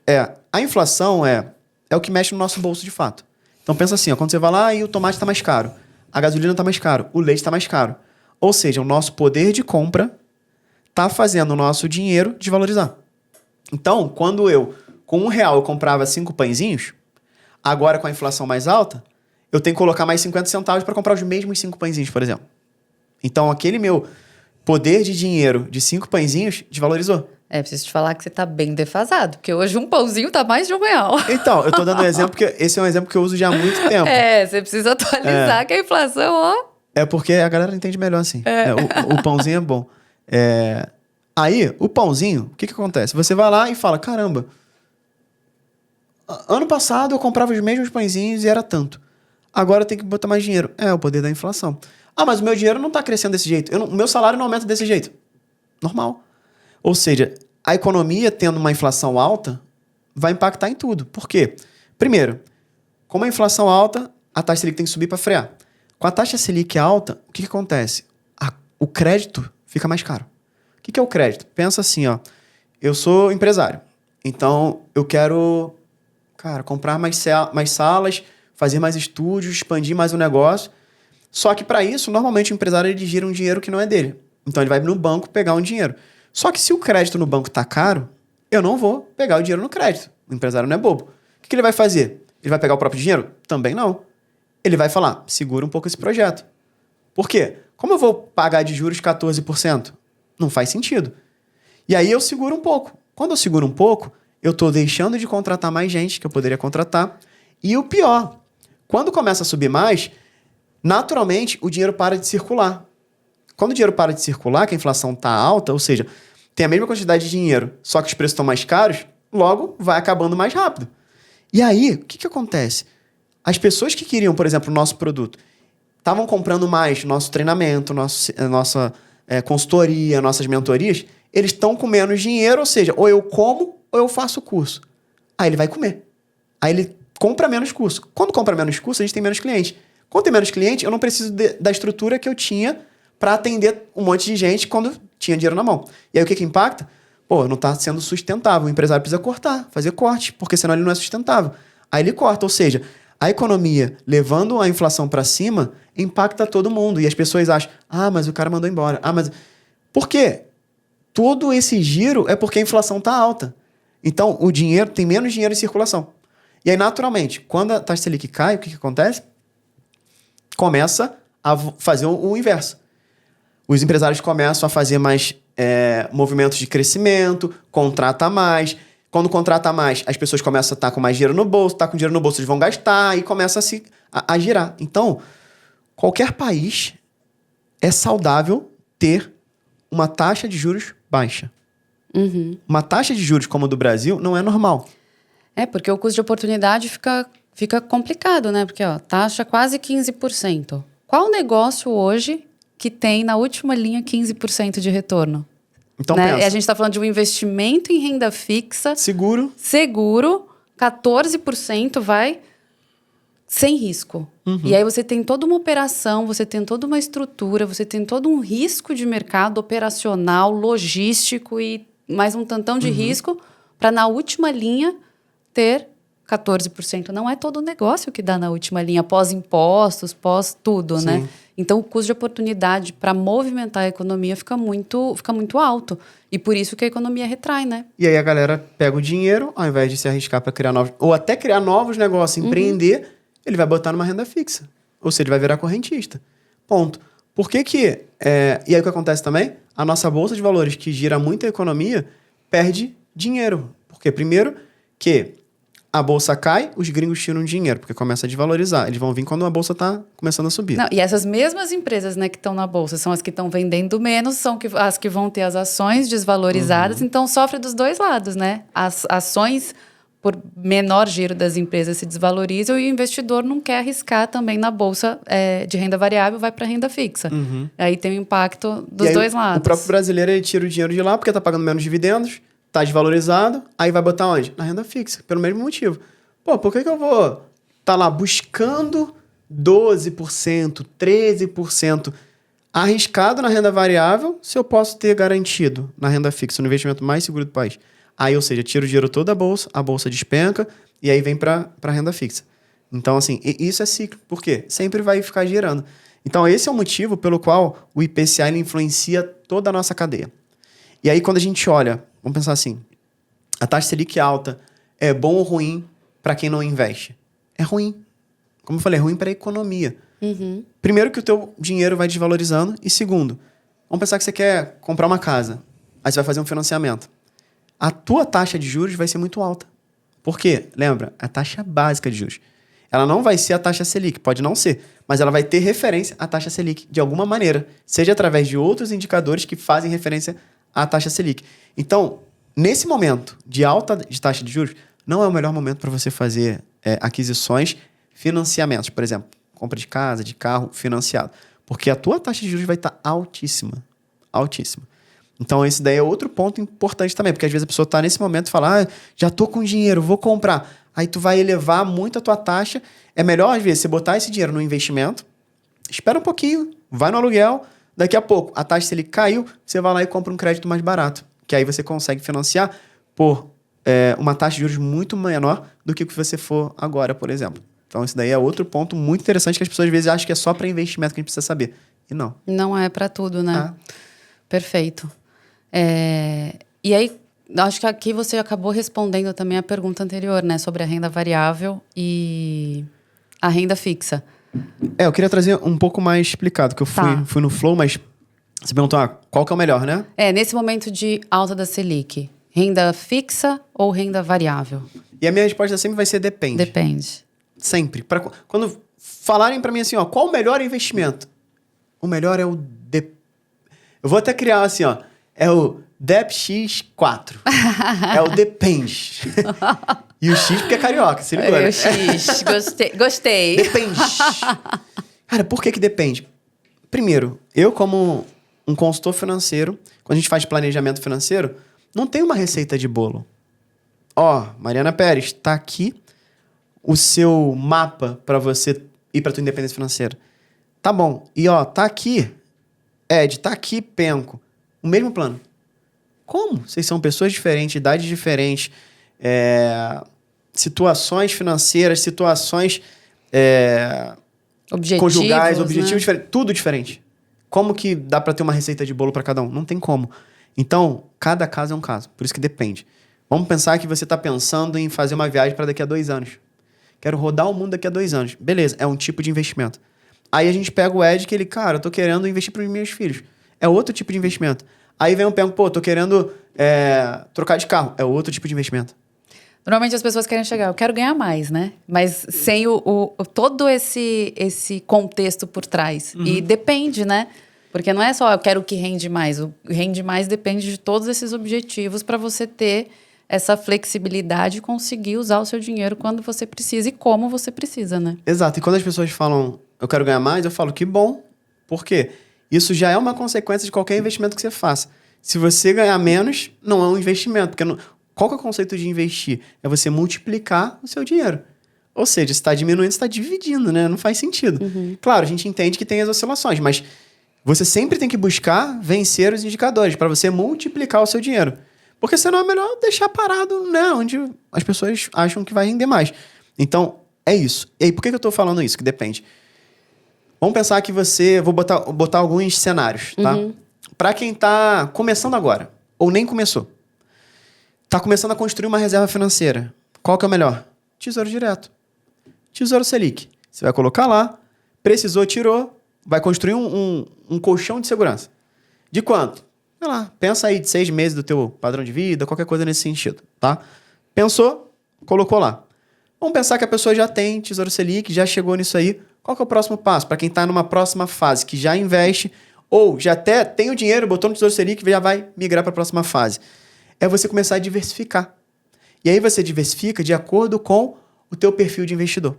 S2: A inflação é o que mexe no nosso bolso de fato. Então pensa assim, quando você vai lá e o tomate está mais caro, a gasolina está mais caro, o leite está mais caro. Ou seja, o nosso poder de compra está fazendo o nosso dinheiro desvalorizar. Então, quando com R$1 eu comprava 5 pãezinhos, agora com a inflação mais alta, eu tenho que colocar mais 50 centavos para comprar os mesmos 5 pãezinhos, por exemplo. Então, aquele meu poder de dinheiro de 5 pãezinhos desvalorizou.
S1: Preciso te falar que você tá bem defasado, porque hoje um pãozinho tá mais de R$1.
S2: Então, eu tô dando um exemplo, porque esse é um exemplo que eu uso já há muito tempo.
S1: Você precisa atualizar que a inflação, ó...
S2: É porque a galera entende melhor assim. O pãozinho é bom. Aí, o pãozinho, o que acontece? Você vai lá e fala, caramba, ano passado eu comprava os mesmos pãezinhos e era tanto. Agora eu tenho que botar mais dinheiro. O poder da inflação. Mas o meu dinheiro não está crescendo desse jeito. O meu salário não aumenta desse jeito. Normal. Ou seja, a economia tendo uma inflação alta vai impactar em tudo. Por quê? Primeiro, como a inflação alta, a taxa Selic tem que subir para frear. Com a taxa Selic alta, o que acontece? O crédito fica mais caro. O que é o crédito? Pensa assim, ó. Eu sou empresário. Então, eu quero, comprar mais salas, fazer mais estúdios, expandir mais o negócio. Só que para isso, normalmente o empresário ele gira um dinheiro que não é dele. Então ele vai no banco pegar um dinheiro. Só que se o crédito no banco tá caro, eu não vou pegar o dinheiro no crédito. O empresário não é bobo. O que ele vai fazer? Ele vai pegar o próprio dinheiro? Também não. Ele vai falar, segura um pouco esse projeto. Por quê? Como eu vou pagar de juros 14%? Não faz sentido. E aí eu seguro um pouco. Quando eu seguro um pouco, eu tô deixando de contratar mais gente que eu poderia contratar. E o pior, quando começa a subir mais, naturalmente o dinheiro para de circular. quando o dinheiro para de circular, que a inflação está alta, ou seja, tem a mesma quantidade de dinheiro, só que os preços estão mais caros, logo vai acabando mais rápido. E aí, o que acontece? As pessoas que queriam, por exemplo, o nosso produto, estavam comprando mais nosso treinamento, nossa consultoria, nossas mentorias, eles estão com menos dinheiro, ou seja, ou eu como ou eu faço o curso. Aí ele vai comer. Aí ele compra menos curso. Quando compra menos curso, a gente tem menos cliente. Quando tem menos cliente, eu não preciso da estrutura que eu tinha para atender um monte de gente quando tinha dinheiro na mão. E aí o que impacta? Pô, não está sendo sustentável. O empresário precisa cortar, fazer corte, porque senão ele não é sustentável. Aí ele corta, ou seja, a economia levando a inflação para cima impacta todo mundo. E as pessoas acham, mas o cara mandou embora. Por quê? Todo esse giro é porque a inflação está alta. Então, o dinheiro tem menos dinheiro em circulação. E aí, naturalmente, quando a taxa Selic cai, o que acontece? Começa a fazer o inverso. Os empresários começam a fazer mais movimentos de crescimento, contrata mais. Quando contrata mais, as pessoas começam a estar com mais dinheiro no bolso, com dinheiro no bolso, eles vão gastar e começa a girar. Então, qualquer país é saudável ter uma taxa de juros baixa.
S1: Uhum.
S2: Uma taxa de juros como a do Brasil não é normal.
S1: Porque o custo de oportunidade fica complicado, né? Porque, taxa quase 15%. Qual negócio hoje que tem na última linha 15% de retorno?
S2: Então,
S1: né?
S2: pensa.
S1: E a gente está falando de um investimento em renda fixa.
S2: Seguro,
S1: 14% vai sem risco.
S2: Uhum.
S1: E aí você tem toda uma operação, você tem toda uma estrutura, você tem todo um risco de mercado operacional, logístico e mais um tantão de risco para na última linha ter 14%. Não é todo o negócio que dá na última linha, pós impostos, pós tudo,
S2: Sim.
S1: né? Então, o custo de oportunidade para movimentar a economia fica muito alto. E por isso que a economia retrai, né?
S2: E aí a galera pega o dinheiro, ao invés de se arriscar para criar novos... Ou até criar novos negócios, empreender, ele vai botar numa renda fixa. Ou seja, ele vai virar correntista. Ponto. Por que que... E aí o que acontece também? A nossa bolsa de valores, que gira muito a economia, perde dinheiro. Porque, primeiro, que a bolsa cai, os gringos tiram dinheiro, porque começa a desvalorizar. Eles vão vir quando a bolsa está começando a subir.
S1: Não, e essas mesmas empresas, né, que estão na bolsa são as que estão vendendo menos, são as que vão ter as ações desvalorizadas, então sofre dos dois lados, né? As ações, por menor giro das empresas, se desvalorizam e o investidor não quer arriscar também na bolsa de renda variável, vai para renda fixa. Aí tem o impacto dos dois lados.
S2: O próprio brasileiro, ele tira o dinheiro de lá porque está pagando menos dividendos, está desvalorizado, aí vai botar onde? Na renda fixa, pelo mesmo motivo. Pô, por que eu vou estar lá buscando 12%, 13% arriscado na renda variável se eu posso ter garantido na renda fixa, no investimento mais seguro do país? Aí, ou seja, tira o dinheiro todo da bolsa, a bolsa despenca e aí vem para a renda fixa. Então, assim, isso é ciclo. Por quê? Sempre vai ficar girando. Então, esse é o motivo pelo qual o IPCA ele influencia toda a nossa cadeia. E aí, quando a gente olha, vamos pensar assim, a taxa Selic alta é bom ou ruim para quem não investe? É ruim. Como eu falei, é ruim para a economia. Primeiro que o teu dinheiro vai desvalorizando e segundo, vamos pensar que você quer comprar uma casa, aí você vai fazer um financiamento. A tua taxa de juros vai ser muito alta. Por quê? Lembra, a taxa básica de juros. Ela não vai ser a taxa Selic, pode não ser, mas ela vai ter referência à taxa Selic de alguma maneira, seja através de outros indicadores que fazem referência à taxa Selic. Então, nesse momento de alta de taxa de juros, não é o melhor momento para você fazer aquisições, financiamentos, por exemplo, compra de casa, de carro, financiado. Porque a tua taxa de juros vai estar altíssima. Altíssima. Então, esse daí é outro ponto importante também, porque às vezes a pessoa está nesse momento e fala, já estou com dinheiro, vou comprar. Aí tu vai elevar muito a tua taxa. É melhor, às vezes, você botar esse dinheiro no investimento, espera um pouquinho, vai no aluguel, daqui a pouco a taxa, se ele caiu, você vai lá e compra um crédito mais barato, que aí você consegue financiar por uma taxa de juros muito menor do que o que você for agora, por exemplo. Então, esse daí é outro ponto muito interessante que as pessoas às vezes acham que é só para investimento que a gente precisa saber. E não.
S1: Não é para tudo, né? Perfeito. E aí, acho que aqui você acabou respondendo também a pergunta anterior, né? Sobre a renda variável e a renda fixa.
S2: Eu queria trazer um pouco mais explicado, que eu fui no flow, mas você perguntou, qual que é o melhor, né?
S1: Nesse momento de alta da Selic, renda fixa ou renda variável?
S2: E a minha resposta sempre vai ser depende.
S1: Depende.
S2: Sempre. Quando falarem para mim assim, qual o melhor investimento? O melhor é o Eu vou até criar assim, ó. É o DEPX4. É o depende. E o X porque é carioca, se ligou, né?
S1: O X, gostei.
S2: Depende. Cara, por que depende? Primeiro, eu como um consultor financeiro, quando a gente faz planejamento financeiro, não tem uma receita de bolo. Ó, Mariana Pérez, tá aqui o seu mapa para você ir para tua independência financeira. Tá bom. E ó, tá aqui, Ed, tá aqui, Penco. O mesmo plano. Como? Vocês são pessoas diferentes, idades diferentes, situações financeiras, situações conjugais, objetivos diferentes, tudo diferente. Como que dá para ter uma receita de bolo para cada um? Não tem como. Então, cada caso é um caso. Por isso que depende. Vamos pensar que você está pensando em fazer uma viagem para daqui a 2 anos. Quero rodar o mundo daqui a 2 anos. Beleza, é um tipo de investimento. Aí a gente pega o Ed, que ele, cara, eu tô querendo investir para os meus filhos. É outro tipo de investimento. Aí vem o Penco, pô, tô querendo trocar de carro. É outro tipo de investimento.
S1: Normalmente as pessoas querem chegar, eu quero ganhar mais, né? Mas sem todo esse contexto por trás. E depende, né? Porque não é só eu quero o que rende mais. O rende mais depende de todos esses objetivos para você ter essa flexibilidade e conseguir usar o seu dinheiro quando você precisa e como você precisa, né?
S2: Exato. E quando as pessoas falam, eu quero ganhar mais, eu falo, que bom. Por quê? Isso já é uma consequência de qualquer investimento que você faça. Se você ganhar menos, não é um investimento. Porque qual que é o conceito de investir? É você multiplicar o seu dinheiro. Ou seja, se está diminuindo, você está dividindo, né? Não faz sentido. Claro, a gente entende que tem as oscilações, mas você sempre tem que buscar vencer os indicadores para você multiplicar o seu dinheiro. Porque senão é melhor deixar parado, né? Onde as pessoas acham que vai render mais. Então, é isso. E aí, por que eu estou falando isso? Que depende. Vamos pensar que vou botar alguns cenários, tá? Para quem está começando agora, ou nem começou. Está começando a construir uma reserva financeira. Qual que é o melhor? Tesouro Direto. Tesouro Selic. Você vai colocar lá, precisou, tirou, vai construir um colchão de segurança. De quanto? Sei lá, pensa aí de 6 meses do teu padrão de vida, qualquer coisa nesse sentido, tá? Pensou, colocou lá. Vamos pensar que a pessoa já tem Tesouro Selic, já chegou nisso aí. Qual que é o próximo passo? Para quem está numa próxima fase, que já investe, ou já até tem o dinheiro, botou no Tesouro Selic e já vai migrar para a próxima fase. É você começar a diversificar. E aí você diversifica de acordo com o teu perfil de investidor.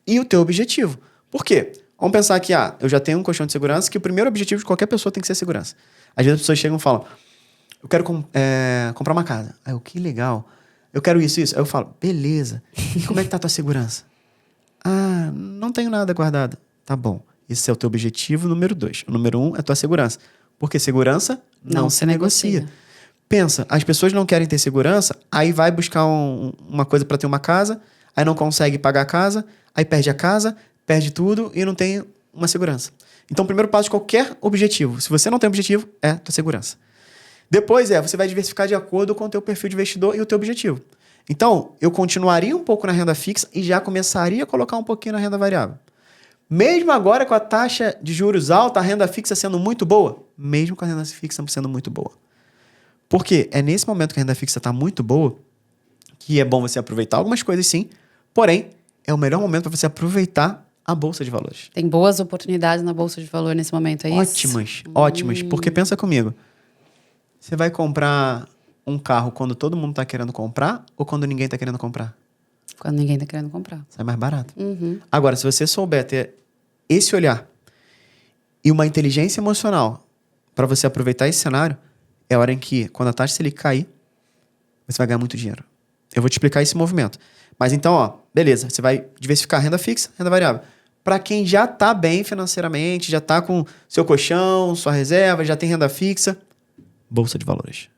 S2: E o teu objetivo. Por quê? Vamos pensar que eu já tenho um colchão de segurança, que o primeiro objetivo de qualquer pessoa tem que ser a segurança. Às vezes as pessoas chegam e falam, eu quero comprar uma casa. Aí eu, que legal. Eu quero isso. Aí eu falo, beleza. E como é que tá a tua segurança? Ah, não tenho nada guardado. Tá bom. Esse é o teu objetivo número 2. O número 1 é a tua segurança. Porque segurança não se negocia. Pensa, as pessoas não querem ter segurança, aí vai buscar uma coisa para ter uma casa, aí não consegue pagar a casa, aí perde a casa, perde tudo e não tem uma segurança. Então, o primeiro passo de qualquer objetivo, se você não tem objetivo, é a tua segurança. Depois você vai diversificar de acordo com o teu perfil de investidor e o teu objetivo. Então, eu continuaria um pouco na renda fixa e já começaria a colocar um pouquinho na renda variável. Mesmo agora com a taxa de juros alta, a renda fixa sendo muito boa? Mesmo com a renda fixa sendo muito boa. Porque é nesse momento que a renda fixa está muito boa que é bom você aproveitar algumas coisas sim, porém, é o melhor momento para você aproveitar a Bolsa de Valores.
S1: Tem boas oportunidades na Bolsa de Valores nesse momento, é isso?
S2: Ótimas. Porque pensa comigo, você vai comprar um carro quando todo mundo está querendo comprar ou quando ninguém está querendo comprar?
S1: Quando ninguém está querendo comprar.
S2: Sai mais barato. Agora, se você souber ter esse olhar e uma inteligência emocional para você aproveitar esse cenário, é a hora em que, quando a taxa Selic cair, você vai ganhar muito dinheiro. Eu vou te explicar esse movimento. Mas então, beleza, você vai diversificar renda fixa, renda variável. Para quem já está bem financeiramente, já está com seu colchão, sua reserva, já tem renda fixa, Bolsa de Valores.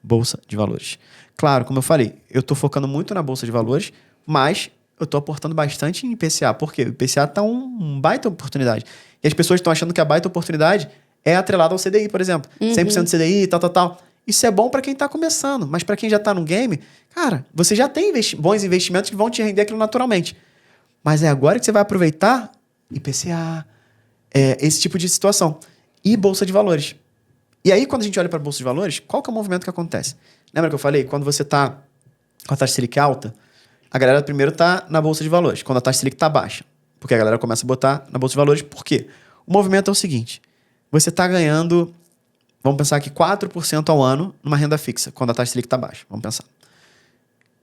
S2: Bolsa de Valores. Claro, como eu falei, eu estou focando muito na Bolsa de Valores, mas eu estou aportando bastante em IPCA. Por quê? O IPCA está uma baita oportunidade. E as pessoas estão achando que a baita oportunidade é atrelada ao CDI, por exemplo. 100% CDI, tal. Isso é bom para quem está começando, mas para quem já está no game, cara, você já tem bons investimentos que vão te render aquilo naturalmente. Mas é agora que você vai aproveitar IPCA, esse tipo de situação. E Bolsa de Valores. E aí, quando a gente olha para a Bolsa de Valores, qual que é o movimento que acontece? Lembra que eu falei? Quando você está com a taxa Selic alta, a galera primeiro está na Bolsa de Valores. Quando a taxa Selic está baixa. Porque a galera começa a botar na Bolsa de Valores. Por quê? O movimento é o seguinte. você está ganhando, vamos pensar aqui, 4% ao ano numa renda fixa, quando a taxa Selic está baixa. Vamos pensar.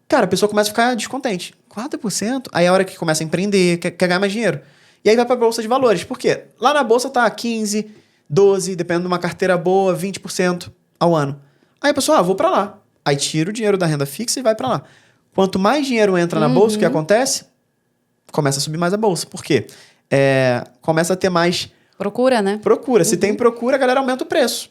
S2: Cara, a pessoa começa a ficar descontente. 4%? Aí é a hora que começa a empreender, quer ganhar mais dinheiro. E aí vai para a Bolsa de Valores. Por quê? Lá na Bolsa tá 15%, 12%, dependendo de uma carteira boa, 20% ao ano. Aí a pessoa, vou para lá. Aí tira o dinheiro da renda fixa e vai para lá. Quanto mais dinheiro entra na Bolsa, o que acontece? Começa a subir mais a Bolsa. Por quê? Começa a ter mais...
S1: Procura, né?
S2: Procura. Se tem procura, a galera aumenta o preço.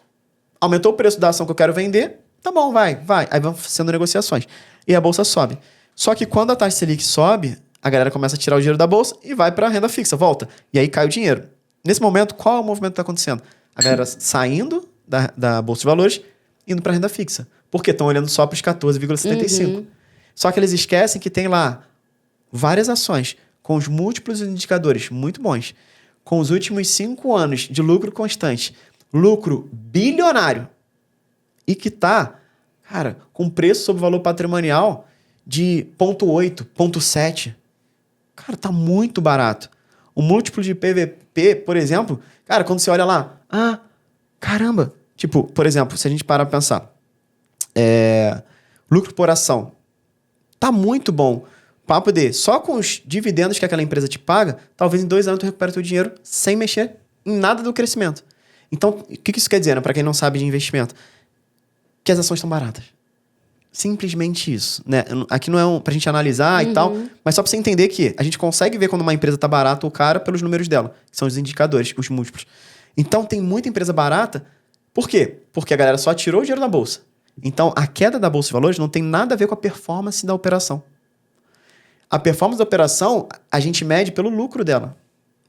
S2: Aumentou o preço da ação que eu quero vender, tá bom, vai. Aí vão sendo negociações. E a Bolsa sobe. Só que quando a taxa Selic sobe, a galera começa a tirar o dinheiro da Bolsa e vai para a renda fixa, volta. E aí cai o dinheiro. Nesse momento, qual é o movimento que está acontecendo? A galera saindo da Bolsa de Valores, indo para a renda fixa. Por quê? Estão olhando só para os 14,75. Só que eles esquecem que tem lá várias ações com os múltiplos indicadores muito bons, com os últimos 5 anos de lucro constante, lucro bilionário, e que tá, cara, com preço sobre valor patrimonial de 0,8, 0,7. Cara, tá muito barato. O múltiplo de PVP, por exemplo, cara, quando você olha lá, caramba. Tipo, por exemplo, se a gente parar pra pensar, lucro por ação, tá muito bom. Papo de, só com os dividendos que aquela empresa te paga, talvez em 2 anos tu recupera teu dinheiro sem mexer em nada do crescimento. Então, o que isso quer dizer, né, pra quem não sabe de investimento? Que as ações estão baratas. Simplesmente isso, né? Aqui não é pra gente analisar e tal, mas só pra você entender que a gente consegue ver quando uma empresa tá barata ou cara pelos números dela, que são os indicadores, os múltiplos. Então, tem muita empresa barata. Por quê? Porque a galera só tirou o dinheiro da bolsa. Então, a queda da Bolsa de Valores não tem nada a ver com a performance da operação. A performance da operação, a gente mede pelo lucro dela,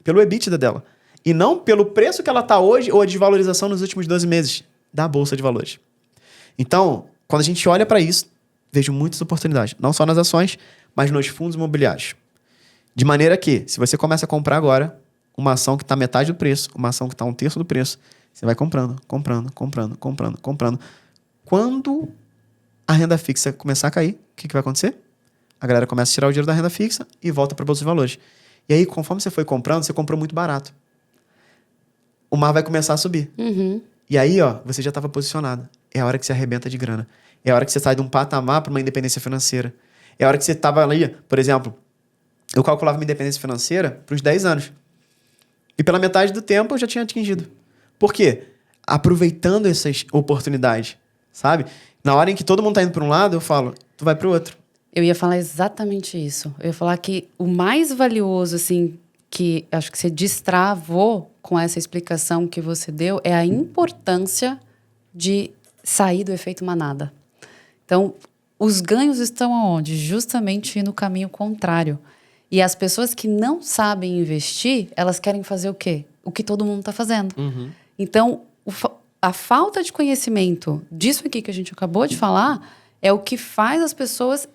S2: pelo EBITDA dela, e não pelo preço que ela tá hoje ou a desvalorização nos últimos 12 meses da Bolsa de Valores. Então, quando a gente olha para isso, vejo muitas oportunidades, não só nas ações, mas nos fundos imobiliários. De maneira que, se você começa a comprar agora uma ação que está metade do preço, uma ação que está 1/3 do preço, você vai comprando. Quando a renda fixa começar a cair, o que vai acontecer? A galera começa a tirar o dinheiro da renda fixa e volta para a Bolsa de Valores. E aí, conforme você foi comprando, você comprou muito barato. O mar vai começar a subir. E aí, você já estava posicionado. É a hora que você arrebenta de grana. É a hora que você sai de um patamar para uma independência financeira. É a hora que você estava ali, por exemplo, eu calculava minha independência financeira para os 10 anos. E pela metade do tempo eu já tinha atingido. Por quê? Aproveitando essas oportunidades, sabe? Na hora em que todo mundo está indo para um lado, eu falo, tu vai para o outro.
S1: Eu ia falar exatamente isso. Eu ia falar que o mais valioso, assim, que acho que você destravou com essa explicação que você deu, é a importância de sair do efeito manada. Então, os ganhos estão aonde? Justamente no caminho contrário. E as pessoas que não sabem investir, elas querem fazer o quê? O que todo mundo está fazendo. Então, a falta de conhecimento disso aqui que a gente acabou de falar é o que faz as pessoas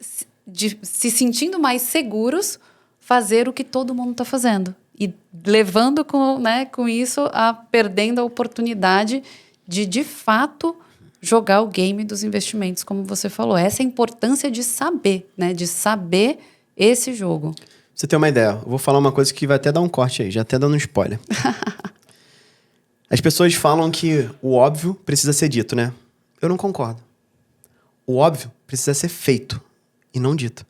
S1: se sentindo mais seguros fazer o que todo mundo está fazendo. E levando com isso a perdendo a oportunidade de fato, jogar o game dos investimentos, como você falou. Essa é a importância de saber, né? De saber esse jogo.
S2: Você tem uma ideia. Eu vou falar uma coisa que vai até dar um corte aí, já até dando um spoiler. As pessoas falam que o óbvio precisa ser dito, né? Eu não concordo. O óbvio precisa ser feito e não dito.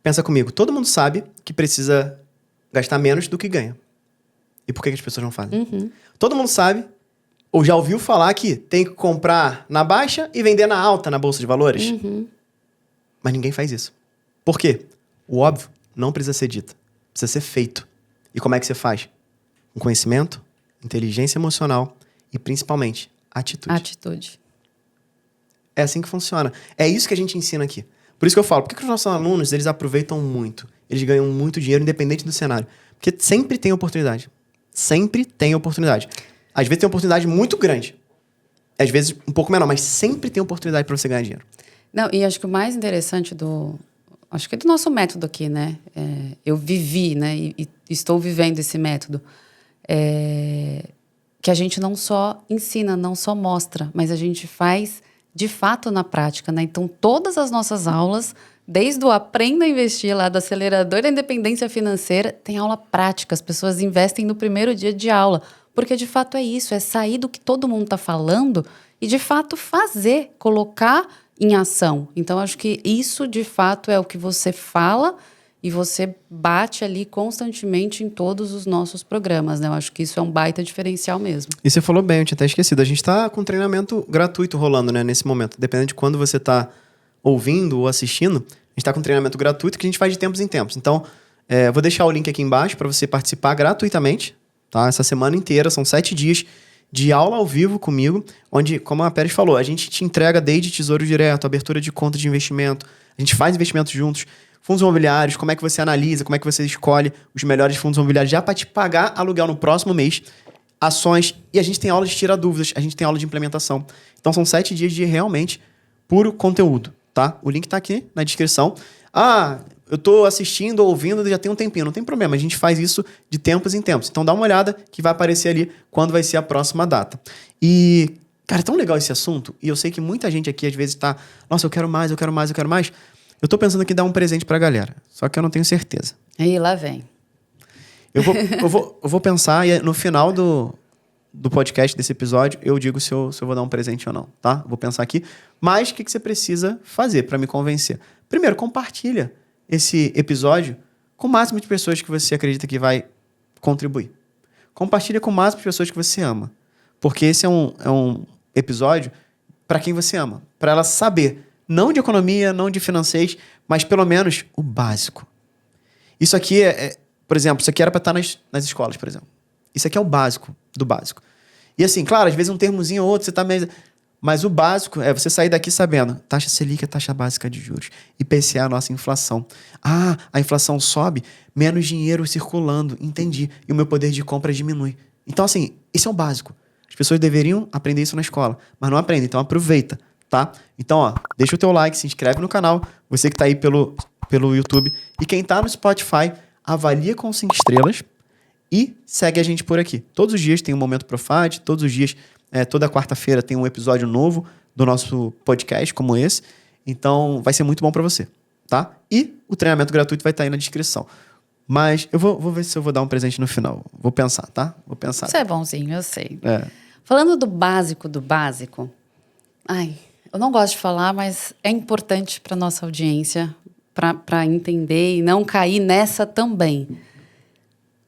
S2: Pensa comigo, todo mundo sabe que precisa gastar menos do que ganha. E por que as pessoas não fazem? Todo mundo sabe, ou já ouviu falar que tem que comprar na baixa e vender na alta na Bolsa de Valores? Mas ninguém faz isso. Por quê? O óbvio não precisa ser dito. Precisa ser feito. E como é que você faz? Com conhecimento, inteligência emocional e, principalmente, atitude. É assim que funciona. É isso que a gente ensina aqui. Por isso que eu falo, por que os nossos alunos, eles aproveitam muito? Eles ganham muito dinheiro, independente do cenário. Porque sempre tem oportunidade. Sempre tem oportunidade. Às vezes tem oportunidade muito grande. Às vezes um pouco menor, mas sempre tem oportunidade para você ganhar dinheiro.
S1: Não, e acho que o mais interessante acho que é do nosso método aqui, né? Eu vivi, né? E estou vivendo esse método. Que a gente não só ensina, não só mostra, mas a gente faz de fato na prática, né? Então, todas as nossas aulas, desde o Aprenda a Investir lá do Acelerador da Independência Financeira, tem aula prática. As pessoas investem no primeiro dia de aula. Porque de fato é isso, é sair do que todo mundo está falando e de fato fazer, colocar em ação. Então acho que isso de fato é o que você fala e você bate ali constantemente em todos os nossos programas, né? Eu acho que isso é um baita diferencial mesmo.
S2: E você falou bem, eu tinha até esquecido. A gente está com treinamento gratuito rolando, né, nesse momento. Dependendo de quando você está ouvindo ou assistindo, a gente está com treinamento gratuito que a gente faz de tempos em tempos. Então, vou deixar o link aqui embaixo para você participar gratuitamente, tá? Essa semana inteira, são 7 dias de aula ao vivo comigo, onde, como a Pérez falou, a gente te entrega desde tesouro direto, abertura de conta de investimento, a gente faz investimentos juntos, fundos imobiliários, como é que você analisa, como é que você escolhe os melhores fundos imobiliários já para te pagar aluguel no próximo mês, ações, e a gente tem aula de tirar dúvidas, a gente tem aula de implementação. Então são 7 dias de realmente puro conteúdo, tá? O link tá aqui na descrição. Eu tô assistindo ou ouvindo já tem um tempinho, não tem problema, a gente faz isso de tempos em tempos. Então dá uma olhada que vai aparecer ali quando vai ser a próxima data. E, cara, é tão legal esse assunto, e eu sei que muita gente aqui às vezes tá, nossa, eu quero mais, eu quero mais, eu quero mais. Eu tô pensando aqui em dar um presente pra galera, só que eu não tenho certeza.
S1: E lá vem.
S2: Eu vou pensar e no final do podcast, desse episódio, eu digo se eu vou dar um presente ou não, tá? Vou pensar aqui. Mas o que você precisa fazer pra me convencer? Primeiro, compartilha esse episódio com o máximo de pessoas que você acredita que vai contribuir. Compartilha com o máximo de pessoas que você ama. Porque esse é um episódio pra quem você ama. Pra ela saber, não de economia, não de financeiro, mas pelo menos o básico. Isso aqui por exemplo, isso aqui era para estar nas escolas, por exemplo. Isso aqui é o básico do básico. E assim, claro, às vezes um termozinho ou outro, você tá meio... Mas o básico é você sair daqui sabendo, taxa Selic é taxa básica de juros. IPCA é a nossa inflação. A inflação sobe, menos dinheiro circulando, entendi. E o meu poder de compra diminui. Então assim, esse é o básico. As pessoas deveriam aprender isso na escola, mas não aprendem, então aproveita, tá? Então, deixa o teu like, se inscreve no canal, você que tá aí pelo YouTube. E quem tá no Spotify, avalia com 5 estrelas e segue a gente por aqui. Todos os dias tem um Momento Profad, todos os dias, toda quarta-feira tem um episódio novo do nosso podcast, como esse. Então, vai ser muito bom para você, tá? E o treinamento gratuito vai estar aí na descrição. Mas eu vou ver se eu vou dar um presente no final. Vou pensar, tá? Vou pensar.
S1: Isso é bonzinho, eu sei. Falando do básico, eu não gosto de falar, mas é importante para nossa audiência, para entender e não cair nessa também.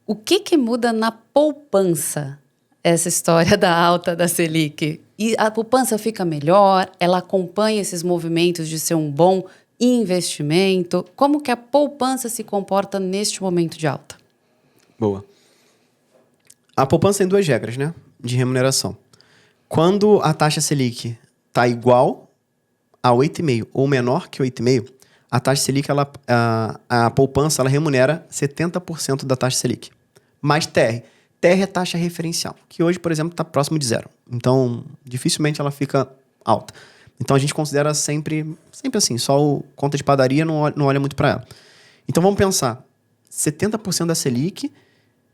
S1: O que muda na poupança, essa história da alta da Selic? E a poupança fica melhor? Ela acompanha esses movimentos de ser um bom investimento? Como que a poupança se comporta neste momento de alta?
S2: Boa. A poupança tem 2 regras, né? De remuneração. Quando a taxa Selic está igual a 8,5 ou menor que 8,5, a taxa Selic, a poupança, ela remunera 70% da taxa Selic. Mais TR. TR é taxa referencial, que hoje, por exemplo, está próximo de 0. Então, dificilmente ela fica alta. Então, a gente considera sempre assim, só o conta de padaria não olha muito para ela. Então, vamos pensar, 70% da Selic,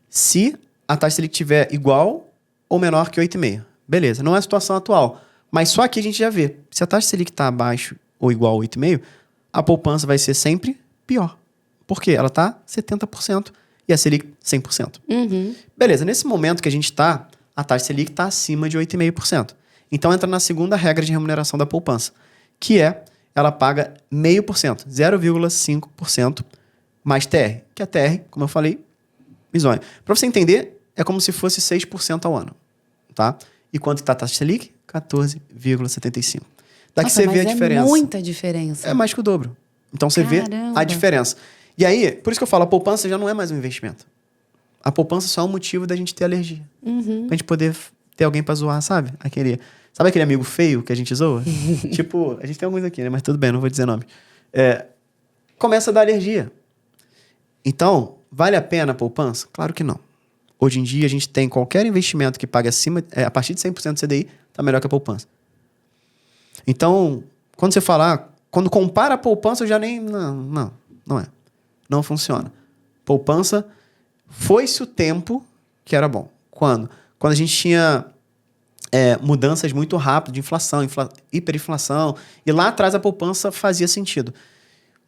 S2: se a taxa Selic estiver igual ou menor que 8,5. Beleza, não é a situação atual, mas só aqui a gente já vê. Se a taxa Selic está abaixo ou igual a 8,5, a poupança vai ser sempre pior. Por quê? Ela está 70% e a Selic 100%.
S1: Uhum.
S2: Beleza, nesse momento que a gente está, a taxa Selic está acima de 8,5%. Então entra na segunda regra de remuneração da poupança, que é, ela paga 0,5%, 0,5% mais TR, que a TR, como eu falei, bizonho. Para você entender, é como se fosse 6% ao ano, tá? E quanto está a taxa Selic? 14,75%. Daqui você vê a diferença.
S1: É muita diferença.
S2: É mais que o dobro. Então você vê a diferença. E aí, por isso que eu falo, a poupança já não é mais um investimento. A poupança só é um motivo da gente ter alergia.
S1: Uhum.
S2: Pra gente poder ter alguém pra zoar, sabe? Sabe aquele amigo feio que a gente zoa? Tipo, a gente tem alguns aqui, né? Mas tudo bem, não vou dizer nome. Começa a dar alergia. Então, vale a pena a poupança? Claro que não. Hoje em dia, a gente tem qualquer investimento que pague a partir de 100% do CDI, tá melhor que a poupança. Então, quando você falar, quando compara a poupança, eu já nem... Não é. Não funciona. Poupança, foi-se o tempo que era bom. Quando? Quando a gente tinha mudanças muito rápidas de inflação, hiperinflação, e lá atrás a poupança fazia sentido.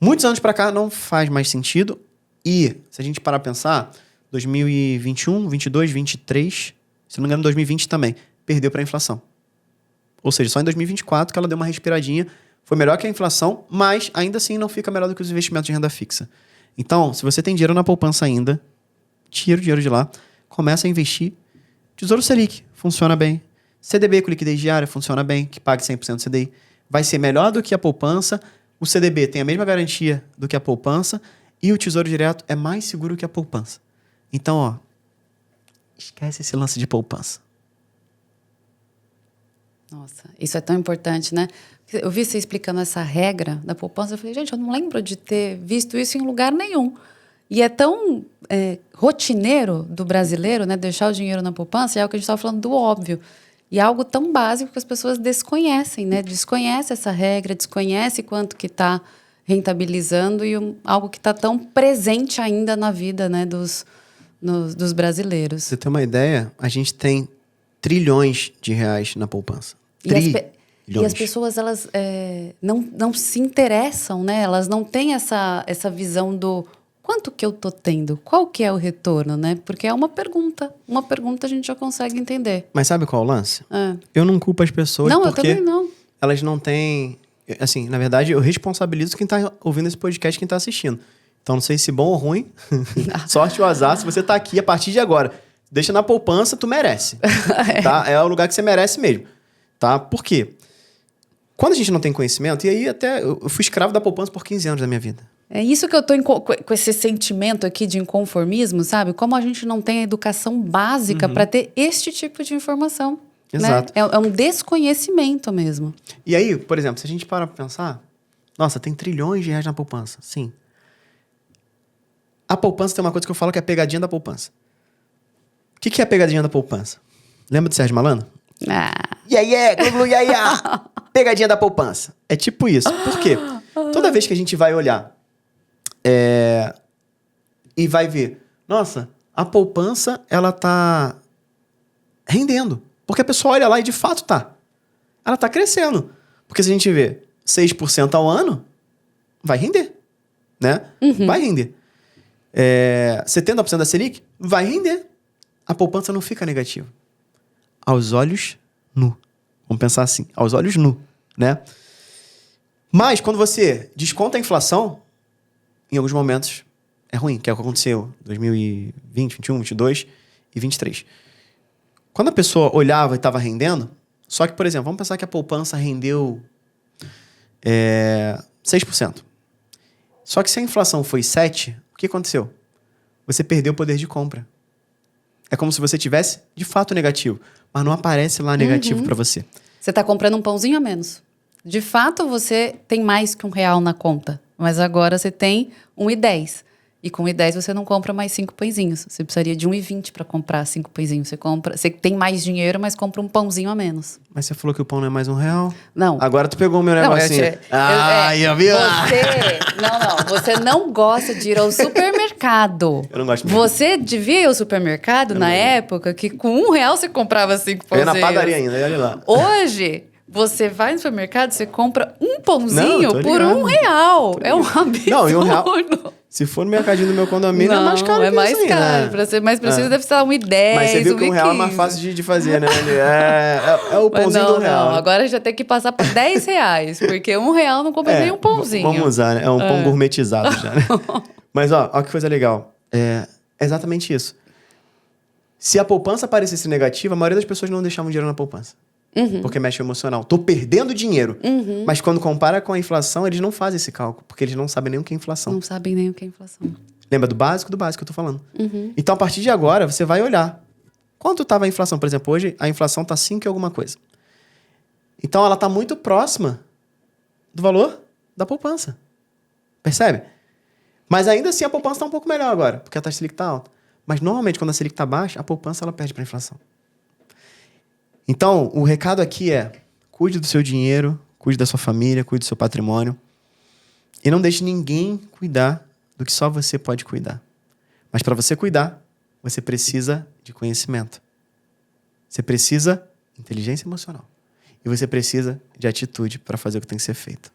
S2: Muitos anos para cá não faz mais sentido, e se a gente parar a pensar, 2021, 22, 23, se não me engano, em 2020 também, perdeu para a inflação. Ou seja, só em 2024 que ela deu uma respiradinha, foi melhor que a inflação, mas ainda assim não fica melhor do que os investimentos de renda fixa. Então, se você tem dinheiro na poupança ainda, tira o dinheiro de lá, começa a investir. Tesouro Selic, funciona bem. CDB com liquidez diária, funciona bem, que pague 100% do CDI. Vai ser melhor do que a poupança. O CDB tem a mesma garantia do que a poupança e o Tesouro Direto é mais seguro que a poupança. Então, ó, esquece esse lance de poupança.
S1: Nossa, isso é tão importante, né? Eu vi você explicando essa regra da poupança, eu falei, gente, eu não lembro de ter visto isso em lugar nenhum. E é tão rotineiro do brasileiro, né? Deixar o dinheiro na poupança, é algo que a gente estava falando do óbvio. E é algo tão básico que as pessoas desconhecem, né? Desconhecem essa regra, desconhecem quanto que está rentabilizando e algo que está tão presente ainda na vida, né, dos brasileiros.
S2: Pra você ter uma ideia, a gente tem trilhões de reais na poupança.
S1: E as pessoas, elas não se interessam, né? Elas não têm essa visão do quanto que eu tô tendo, qual que é o retorno, né? Porque é uma pergunta a gente já consegue entender.
S2: Mas sabe qual é o lance? Eu não culpo as pessoas
S1: não,
S2: porque
S1: eu também não.
S2: Elas não têm... Assim, na verdade, eu responsabilizo quem tá ouvindo esse podcast, quem tá assistindo. Então, não sei se bom ou ruim, sorte ou azar, se você tá aqui a partir de agora. Deixa na poupança, tu merece. Tá? É o lugar que você merece mesmo. Tá? Por quê? Quando a gente não tem conhecimento, e aí até eu fui escravo da poupança por 15 anos da minha vida.
S1: É isso que eu tô com esse sentimento aqui de inconformismo, sabe? Como a gente não tem a educação básica para ter este tipo de informação.
S2: Exato.
S1: Né? É um desconhecimento mesmo.
S2: E aí, por exemplo, se a gente para pra pensar, nossa, tem trilhões de reais na poupança. Sim. A poupança tem uma coisa que eu falo que é a pegadinha da poupança. O que é a pegadinha da poupança? Lembra do Sérgio Malandro? Pegadinha da poupança. É tipo isso. Por quê? Toda vez que a gente vai olhar e vai ver, nossa, a poupança, ela tá rendendo. Porque a pessoa olha lá e de fato tá. Ela tá crescendo. Porque se a gente vê 6% ao ano, vai render. Né?
S1: Uhum.
S2: Vai render. 70% da Selic, vai render. A poupança não fica negativa. Aos olhos nu. Vamos pensar assim, aos olhos nu, né? Mas quando você desconta a inflação, em alguns momentos é ruim, que é o que aconteceu em 2020, 2021, 2022 e 2023. Quando a pessoa olhava e estava rendendo, só que, por exemplo, vamos pensar que a poupança rendeu 6%. Só que se a inflação foi 7%, o que aconteceu? Você perdeu o poder de compra. É como se você tivesse, de fato, negativo. Mas não aparece lá negativo para você.
S1: Você está comprando um pãozinho a menos. De fato, você tem mais que R$1 na conta. Mas agora você tem R$1,10. E com R$1,10 você não compra mais 5 pãezinhos. Você precisaria de R$1,20 para comprar 5 pãezinhos. Você tem mais dinheiro, mas compra um pãozinho a menos.
S2: Mas você falou que o pão não é mais R$1?
S1: Não.
S2: Agora tu pegou o meu negocinho.
S1: Eu vi? Você não gosta de ir ao supermercado.
S2: Eu não gosto mesmo.
S1: Você devia ir ao supermercado na época que com R$1 você comprava 5 pãozinhos.
S2: Eu ia na padaria ainda, olha lá.
S1: Hoje... Você vai no supermercado, você compra um pãozinho por R$1. É um absurdo.
S2: Não, e R$1. Se for no mercadinho do meu condomínio, é mais caro.
S1: É mais caro. Pra ser mais preciso, deve ser R$1,10.
S2: Mas você viu que R$1 é mais fácil de fazer, né? É o pãozinho do R$1.
S1: Não, agora já tem que passar para R$10. Porque R$1 não compra nem um pãozinho.
S2: Vamos usar, né? É um pão gourmetizado já, né? Mas, ó que coisa legal. É exatamente isso. Se a poupança parecesse negativa, a maioria das pessoas não deixavam dinheiro na poupança. Porque mexe o emocional. Tô perdendo dinheiro. Mas quando compara com a inflação, eles não fazem esse cálculo. Porque eles não sabem nem o que é inflação.
S1: Não sabem nem o que é inflação.
S2: Lembra do básico que eu tô falando. Então, a partir de agora, você vai olhar. Quanto estava a inflação? Por exemplo, hoje a inflação tá 5 e alguma coisa. Então, ela tá muito próxima do valor da poupança. Percebe? Mas ainda assim, a poupança tá um pouco melhor agora. Porque a taxa Selic tá alta. Mas, normalmente, quando a Selic tá baixa, a poupança ela perde para a inflação. Então, o recado aqui é: cuide do seu dinheiro, cuide da sua família, cuide do seu patrimônio. E não deixe ninguém cuidar do que só você pode cuidar. Mas para você cuidar, você precisa de conhecimento. Você precisa de inteligência emocional. E você precisa de atitude para fazer o que tem que ser feito.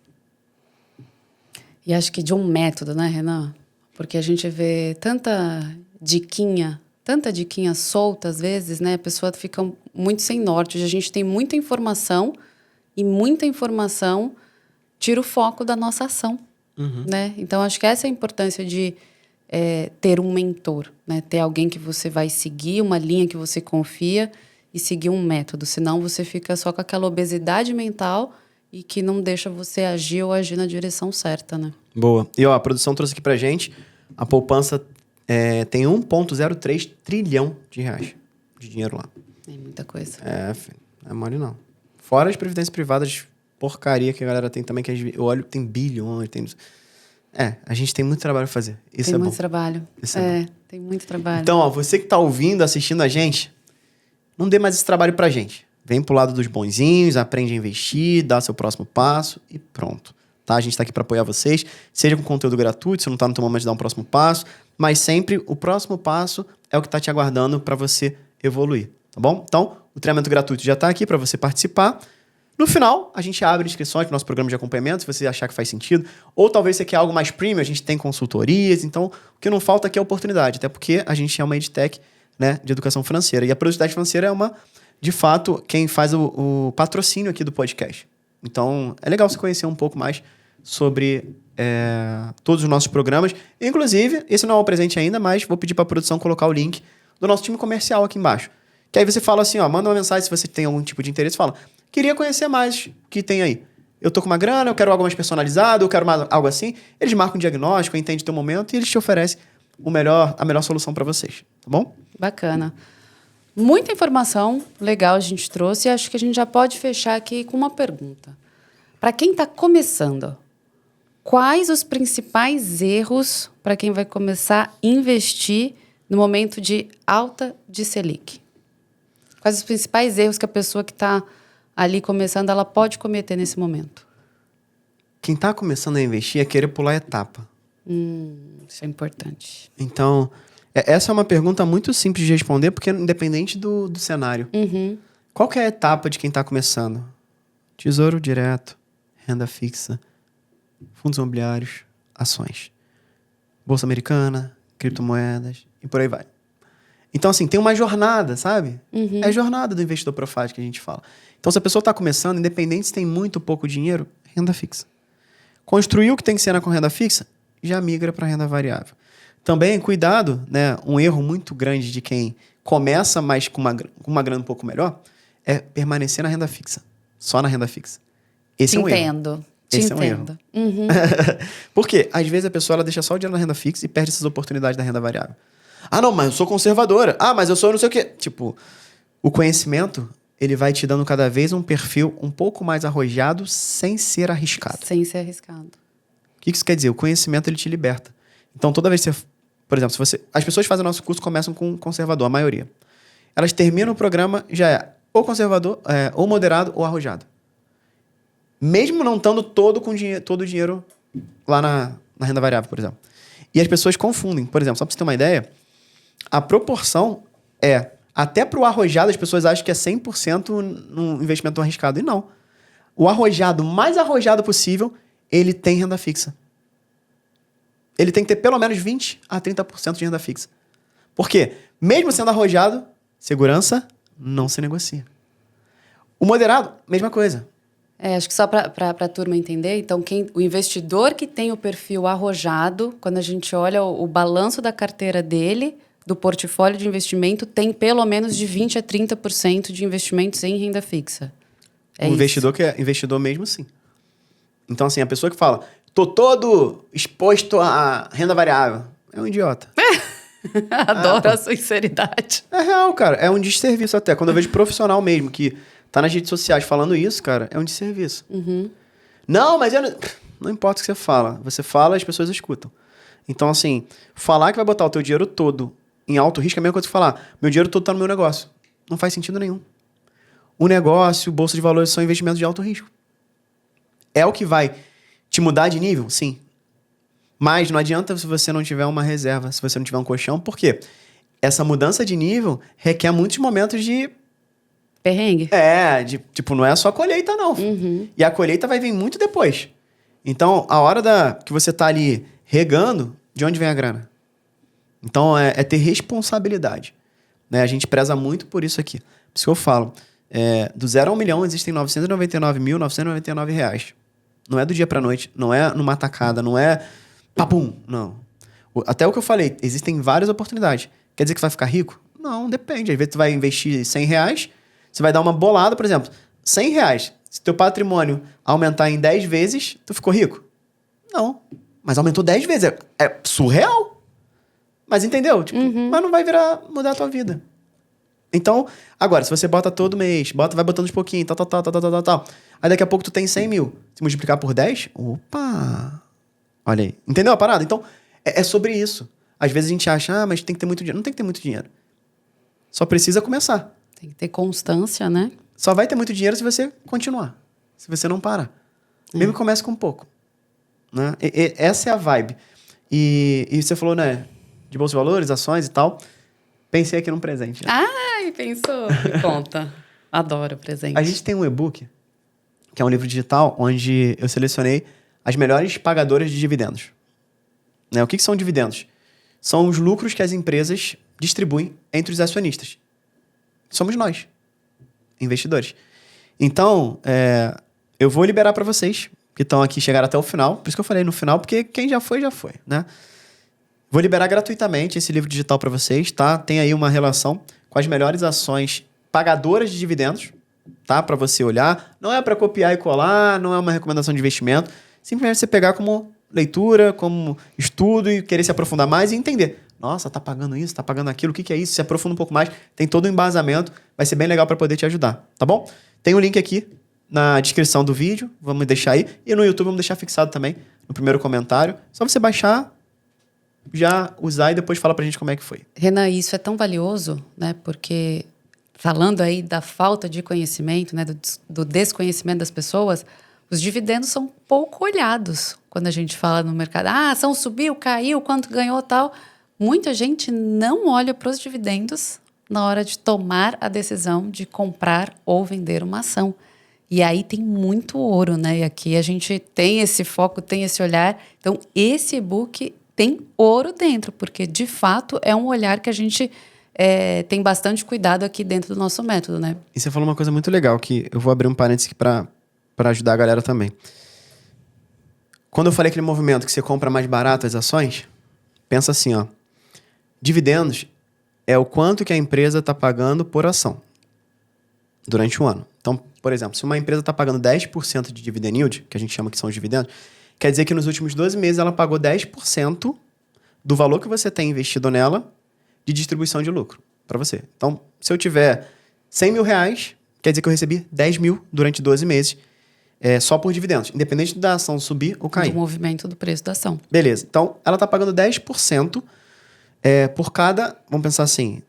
S1: E acho que de um método, né, Renan? Porque a gente vê tanta diquinha, tanta diquinha solta, às vezes, né? A pessoa fica muito sem norte. Hoje a gente tem muita informação e muita informação tira o foco da nossa ação, né? Então, acho que essa é a importância de ter um mentor, né? Ter alguém que você vai seguir, uma linha que você confia e seguir um método. Senão, você fica só com aquela obesidade mental e que não deixa você agir ou agir na direção certa, né?
S2: Boa. E, ó, a produção trouxe aqui pra gente, a poupança tem 1,03 trilhão de reais de dinheiro lá.
S1: É muita coisa.
S2: Filho, não é mole não. Fora as previdências privadas, porcaria que a galera tem também, que eu olho, tem bilhões, tem... a gente tem muito trabalho pra fazer. Isso
S1: tem
S2: é
S1: muito
S2: bom.
S1: trabalho.
S2: Isso é bom.
S1: Tem muito trabalho.
S2: Então, ó, você que tá ouvindo, assistindo a gente, não dê mais esse trabalho pra gente. Vem pro lado dos bonzinhos, aprende a investir, dá seu próximo passo e pronto. Tá? A gente tá aqui pra apoiar vocês, seja com conteúdo gratuito, se não tá no teu momento de dar um próximo passo, mas sempre o próximo passo é o que tá te aguardando pra você evoluir, tá bom? Então, o treinamento gratuito já tá aqui pra você participar. No final, a gente abre inscrições para o nosso programa de acompanhamento, se você achar que faz sentido. Ou talvez você quer algo mais premium, a gente tem consultorias. Então, o que não falta aqui é oportunidade. Até porque a gente é uma edtech, né, de educação financeira. E a produtividade financeira é de fato, quem faz o patrocínio aqui do podcast. Então, é legal você conhecer um pouco mais sobre todos os nossos programas. Inclusive, esse não é um presente ainda, mas vou pedir para a produção colocar o link do nosso time comercial aqui embaixo. Que aí você fala assim, ó, manda uma mensagem se você tem algum tipo de interesse, fala... Queria conhecer mais o que tem aí. Eu tô com uma grana, eu quero algo mais personalizado, eu quero algo assim. Eles marcam um diagnóstico, entendem o teu momento e eles te oferecem a melhor solução para vocês. Tá bom?
S1: Bacana. Muita informação legal a gente trouxe e acho que a gente já pode fechar aqui com uma pergunta. Para quem está começando, quais os principais erros para quem vai começar a investir no momento de alta de Selic? Quais os principais erros que a pessoa que está ali começando, ela pode cometer nesse momento?
S2: Quem está começando a investir é querer pular etapa.
S1: Isso é importante.
S2: Então, essa é uma pergunta muito simples de responder, porque independente do cenário. Qual que é a etapa de quem está começando? Tesouro direto, renda fixa, fundos imobiliários, ações. Bolsa americana, criptomoedas e por aí vai. Então, assim, tem uma jornada, sabe? É a jornada do investidor profático que a gente fala. Então, se a pessoa está começando, independente se tem muito ou pouco dinheiro, renda fixa. Construiu o que tem que ser na renda fixa, já migra para renda variável. Também, cuidado, né? Um erro muito grande de quem começa, mas com uma grana um pouco melhor, é permanecer na renda fixa. Só na renda fixa. Esse é um erro.
S1: Te
S2: Esse
S1: entendo.
S2: É um erro. Por quê? Às vezes a pessoa ela deixa só o dinheiro na renda fixa e perde essas oportunidades da renda variável. Ah, não, mas eu sou conservadora. Ah, mas eu sou não sei o quê. Tipo, o conhecimento, ele vai te dando cada vez um perfil um pouco mais arrojado sem ser arriscado.
S1: Sem ser arriscado.
S2: O que isso quer dizer? O conhecimento, ele te liberta. Então, toda vez que você... Por exemplo, as pessoas que fazem nosso curso começam com conservador, a maioria. Elas terminam o programa, já é ou conservador, ou moderado, ou arrojado. Mesmo não estando todo o dinheiro lá na renda variável, por exemplo. E as pessoas confundem. Por exemplo, só para você ter uma ideia, a proporção até para o arrojado, as pessoas acham que é 100% num investimento arriscado. E não. O arrojado, mais arrojado possível, ele tem renda fixa. Ele tem que ter pelo menos 20% a 30% de renda fixa. Por quê? Mesmo sendo arrojado, segurança não se negocia. O moderado, mesma coisa.
S1: Acho que só para a turma entender, então o investidor que tem o perfil arrojado, quando a gente olha o balanço da carteira dele, do portfólio de investimento, tem pelo menos de 20% a 30% de investimentos em renda fixa.
S2: O investidor que é investidor mesmo, sim. Então, assim, a pessoa que fala, tô todo exposto à renda variável, é um idiota.
S1: Adoro a sinceridade.
S2: É real, cara. É um desserviço até. Quando eu vejo profissional mesmo, que tá nas redes sociais falando isso, cara, é um desserviço. Não, mas não importa o que você fala. Você fala, as pessoas escutam. Então, assim, falar que vai botar o teu dinheiro todo em alto risco é a mesma coisa que falar, meu dinheiro todo tá no meu negócio. Não faz sentido nenhum. O negócio, bolsa de valores são investimentos de alto risco. É o que vai te mudar de nível? Sim. Mas não adianta se você não tiver uma reserva, se você não tiver um colchão. Por quê? Essa mudança de nível requer muitos momentos de...
S1: Perrengue?
S2: Tipo, não é só a colheita, não. E a colheita vai vir muito depois. Então, a hora que você tá ali regando, de onde vem a grana? Então, é ter responsabilidade. né? A gente preza muito por isso aqui. Por isso que eu falo, do 0 a 1 milhão existem 999.999 reais. Não é do dia pra noite, não é numa tacada, não é papum, não. Até o que eu falei, existem várias oportunidades. Quer dizer que você vai ficar rico? Não, depende. Às vezes tu vai investir 100 reais, você vai dar uma bolada, por exemplo, 100 reais. Se teu patrimônio aumentar em 10 vezes, tu ficou rico? Não. Mas aumentou 10 vezes. É surreal. Mas entendeu? Tipo, mas não vai mudar a tua vida. Então, agora, se você bota todo mês, vai botando de pouquinho, tal. Aí daqui a pouco tu tem 100 mil. Se multiplicar por 10, opa! Olha aí. Entendeu a parada? Então, é sobre isso. Às vezes a gente acha, mas tem que ter muito dinheiro. Não tem que ter muito dinheiro. Só precisa começar.
S1: Tem que ter constância, né?
S2: Só vai ter muito dinheiro se você continuar. Se você não parar. Mesmo que comece com pouco. Né? Essa é a vibe. E você falou, né? De bolsa de valores, ações e tal. Pensei aqui num presente.
S1: Ai, pensou? Me conta. Adoro presente.
S2: A gente tem um e-book, que é um livro digital, onde eu selecionei as melhores pagadoras de dividendos. Né? O que são dividendos? São os lucros que as empresas distribuem entre os acionistas. Somos nós, investidores. Então, eu vou liberar para vocês, que estão aqui, chegaram até o final. Por isso que eu falei no final, porque quem já foi, né? Vou liberar gratuitamente esse livro digital para vocês, tá? Tem aí uma relação com as melhores ações pagadoras de dividendos, tá? Para você olhar. Não é para copiar e colar, não é uma recomendação de investimento. Simplesmente você pegar como leitura, como estudo e querer se aprofundar mais e entender. Nossa, tá pagando isso, tá pagando aquilo, o que é isso? Se aprofunda um pouco mais, tem todo o embasamento, vai ser bem legal para poder te ajudar, tá bom? Tem um link aqui na descrição do vídeo, vamos deixar aí. E no YouTube vamos deixar fixado também, no primeiro comentário. Só você baixar, já usar e depois falar pra gente como é que foi.
S1: Renan, isso é tão valioso, né? Porque falando aí da falta de conhecimento, né? Do desconhecimento das pessoas, os dividendos são pouco olhados quando a gente fala no mercado. Ah, ação subiu, caiu, quanto ganhou, tal. Muita gente não olha para os dividendos na hora de tomar a decisão de comprar ou vender uma ação. E aí tem muito ouro, né? E aqui a gente tem esse foco, tem esse olhar. Então, esse e-book tem ouro dentro, porque, de fato, é um olhar que a gente tem bastante cuidado aqui dentro do nosso método, né?
S2: E você falou uma coisa muito legal, que eu vou abrir um parênteses aqui para ajudar a galera também. Quando eu falei aquele movimento que você compra mais barato as ações, pensa assim, ó. Dividendos é o quanto que a empresa está pagando por ação durante um ano. Então, por exemplo, se uma empresa está pagando 10% de dividend yield, que a gente chama que são os dividendos, quer dizer que nos últimos 12 meses ela pagou 10% do valor que você tem investido nela de distribuição de lucro para você. Então, se eu tiver 100 mil reais, quer dizer que eu recebi 10 mil durante 12 meses só por dividendos, independente da ação subir ou cair.
S1: Do movimento do preço da ação.
S2: Beleza. Então, ela está pagando 10% por cada, vamos pensar assim,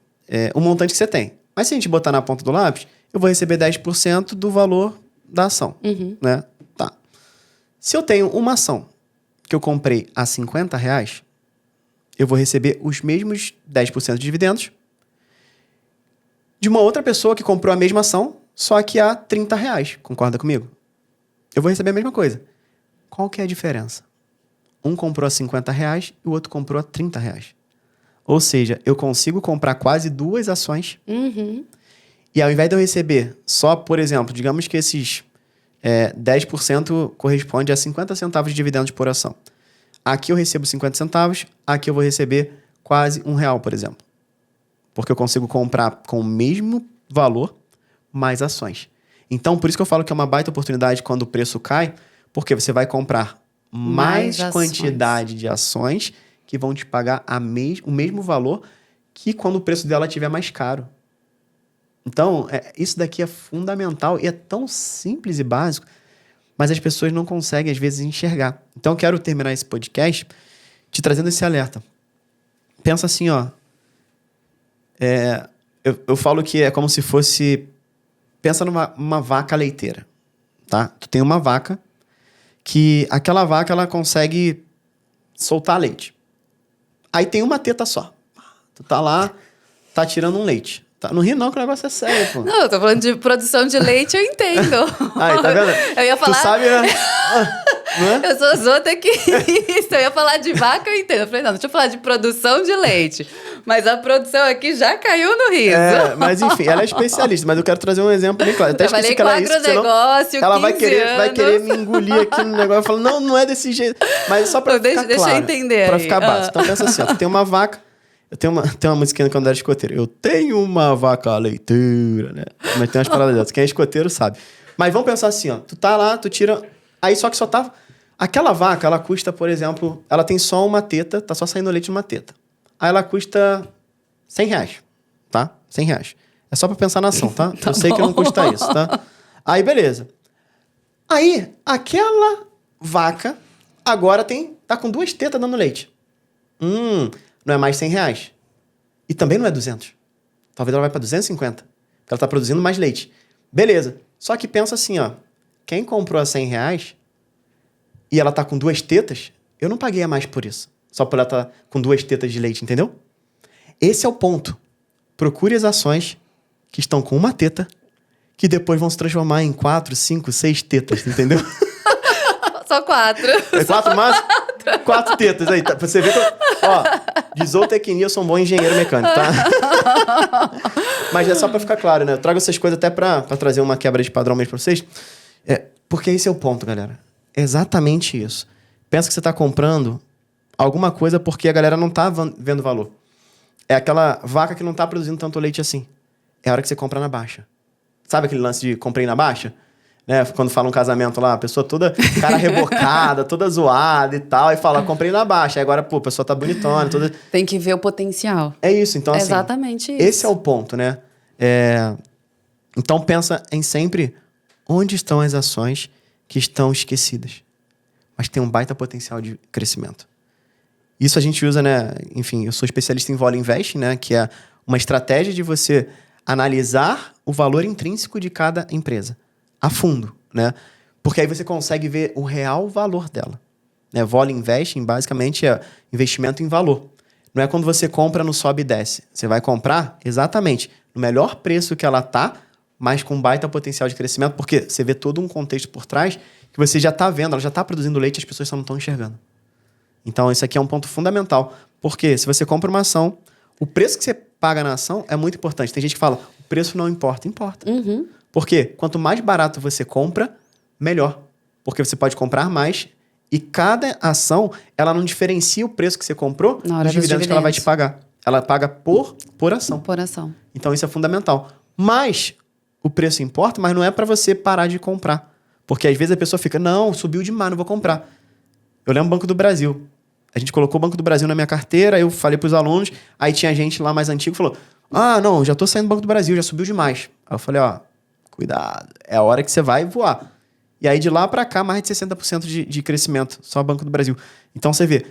S2: o montante que você tem. Mas se a gente botar na ponta do lápis, eu vou receber 10% do valor da ação. Né? Tá. Se eu tenho uma ação que eu comprei a 50 reais, eu vou receber os mesmos 10% de dividendos de uma outra pessoa que comprou a mesma ação, só que a 30 reais. Concorda comigo? Eu vou receber a mesma coisa. Qual que é a diferença? Um comprou a 50 reais e o outro comprou a 30 reais. Ou seja, eu consigo comprar quase 2 ações. E ao invés de eu receber só, por exemplo, digamos que esses 10% corresponde a 50 centavos de dividendos por ação. Aqui eu recebo 50 centavos, aqui eu vou receber quase R$1, por exemplo. Porque eu consigo comprar com o mesmo valor mais ações. Então, por isso que eu falo que é uma baita oportunidade quando o preço cai, porque você vai comprar mais quantidade de ações que vão te pagar o mesmo valor que quando o preço dela estiver mais caro. Então, isso daqui é fundamental e é tão simples e básico, mas as pessoas não conseguem, às vezes, enxergar. Então, eu quero terminar esse podcast te trazendo esse alerta. Pensa assim, ó. Eu falo que é como se fosse... Pensa numa vaca leiteira, tá? Tu tem uma vaca que aquela vaca, ela consegue soltar leite. Aí tem uma teta só. Tu tá lá, tá tirando um leite. Tá, não ri não, que o negócio é sério, pô.
S1: Não, eu tô falando de produção de leite, eu entendo.
S2: Aí, tá vendo?
S1: Eu ia falar...
S2: Tu sabe, né? Não é?
S1: Eu sou zootecnista. Eu ia falar de vaca, eu entendo. Eu falei, não, deixa eu falar de produção de leite. Mas a produção aqui já caiu no riso.
S2: Mas enfim, ela é especialista, mas eu quero trazer um exemplo bem claro. Eu até esqueci que ela é isso, senão
S1: ela
S2: vai querer me engolir aqui no negócio. Eu falo, não é desse jeito. Mas só pra ficar claro.
S1: Deixa eu entender
S2: Pra
S1: aí.
S2: ficar básico. Então pensa assim, ó, tu tem uma vaca. Tem uma musiquinha quando eu era escoteiro. Eu tenho uma vaca leiteira, né? Mas tem umas paradas dessas. Quem é escoteiro sabe. Mas vamos pensar assim, ó. Tu tá lá, tu tira... Aí só que só tá... Aquela vaca, ela custa, por exemplo... Ela tem só uma teta, tá só saindo leite de uma teta. Aí ela custa R$100, tá? R$100. É só pra pensar na ação, tá?
S1: Tá
S2: eu sei que não custa isso, tá? Aí, beleza. Aí, aquela vaca agora tá com 2 tetas dando leite. Não é mais R$100. E também não é 200. Talvez ela vai pra 250. Porque ela tá produzindo mais leite. Beleza. Só que pensa assim, ó. Quem comprou a R$100 e ela tá com 2 tetas, eu não paguei a mais por isso. Só por ela tá com 2 tetas de leite, entendeu? Esse é o ponto. Procure as ações que estão com uma teta que depois vão se transformar em 4, 5, 6 tetas, entendeu?
S1: Só 4.
S2: É 4 mais? 4 tetas aí. Tá? Você vê que de zootecnia eu sou um bom engenheiro mecânico, tá? Mas é só pra ficar claro, né? Eu trago essas coisas até pra trazer uma quebra de padrão mesmo pra vocês. Porque esse é o ponto, galera. É exatamente isso. Pensa que você tá comprando alguma coisa porque a galera não tá vendo valor. É aquela vaca que não tá produzindo tanto leite assim. É a hora que você compra na baixa. Sabe aquele lance de comprei na baixa? Né? Quando fala um casamento lá, a pessoa toda cara rebocada, toda zoada e tal, e fala, comprei na baixa. Aí agora, pô, a pessoa tá bonitona, toda...
S1: Tem que ver o potencial.
S2: É isso, então assim...
S1: Exatamente isso.
S2: Esse é o ponto, né? Então pensa em sempre onde estão as ações que estão esquecidas, mas tem um baita potencial de crescimento. Isso a gente usa, né? Enfim, eu sou especialista em Volume Investing, né? Que é uma estratégia de você analisar o valor intrínseco de cada empresa a fundo, né? Porque aí você consegue ver o real valor dela. Né? Volume Investing, basicamente, é investimento em valor. Não é quando você compra no sobe e desce. Você vai comprar exatamente no melhor preço que ela tá, mas com baita potencial de crescimento, porque você vê todo um contexto por trás que você já tá vendo, ela já tá produzindo leite e as pessoas só não estão enxergando. Então, esse aqui é um ponto fundamental. Porque se você compra uma ação, o preço que você paga na ação é muito importante. Tem gente que fala, o preço não importa. Importa.
S1: Uhum.
S2: Porque quanto mais barato você compra, melhor. Porque você pode comprar mais e cada ação, ela não diferencia o preço que você comprou dos dividendos que ela vai te pagar. Ela paga por ação.
S1: Por ação.
S2: Então, isso é fundamental. Mas o preço importa, mas não é para você parar de comprar. Porque às vezes a pessoa fica, não, subiu demais, não vou comprar. Eu lembro o Banco do Brasil. A gente colocou o Banco do Brasil na minha carteira, eu falei pros alunos, aí tinha gente lá mais antigo que falou, não, já tô saindo do Banco do Brasil, já subiu demais. Aí eu falei, cuidado, é a hora que você vai voar. E aí de lá para cá, mais de 60% de crescimento, só o Banco do Brasil. Então você vê,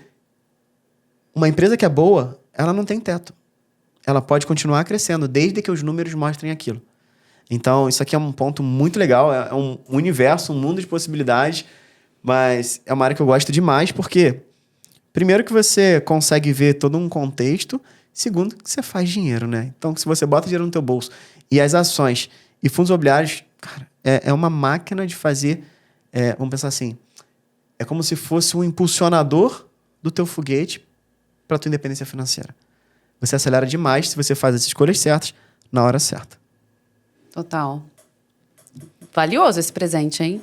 S2: uma empresa que é boa, ela não tem teto. Ela pode continuar crescendo, desde que os números mostrem aquilo. Então isso aqui é um ponto muito legal, é um universo, um mundo de possibilidades, mas é uma área que eu gosto demais, porque primeiro que você consegue ver todo um contexto, segundo que você faz dinheiro, né? Então, se você bota dinheiro no teu bolso e as ações e fundos imobiliários, cara, é uma máquina de fazer, vamos pensar assim, é como se fosse um impulsionador do teu foguete para a tua independência financeira. Você acelera demais se você faz as escolhas certas na hora certa.
S1: Total. Valioso esse presente, hein?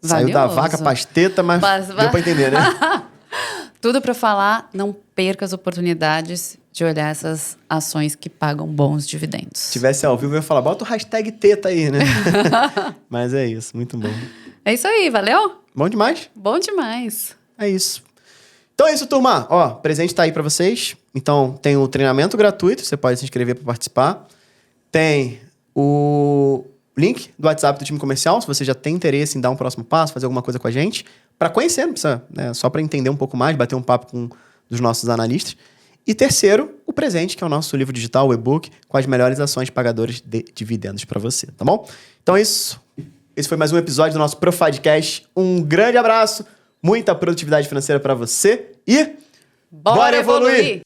S2: Saiu da vaca pasteta, mas deu para entender, né?
S1: Tudo para falar, não perca as oportunidades de olhar essas ações que pagam bons dividendos.
S2: Se tivesse ao vivo, eu ia falar, bota o hashtag teta aí, né? Mas é isso, muito bom.
S1: É isso aí, valeu?
S2: Bom demais.
S1: Bom demais.
S2: É isso. Então é isso, turma. Ó, o presente tá aí para vocês. Então, tem o treinamento gratuito, você pode se inscrever para participar. Tem o link do WhatsApp do time comercial, se você já tem interesse em dar um próximo passo, fazer alguma coisa com a gente, para conhecer, não precisa, né? Só para entender um pouco mais, bater um papo com dos nossos analistas. E terceiro, o presente, que é o nosso livro digital, o e-book, com as melhores ações pagadoras de dividendos para você, tá bom? Então é isso. Esse foi mais um episódio do nosso Profadcast. Um grande abraço, muita produtividade financeira para você e...
S1: Bora evoluir!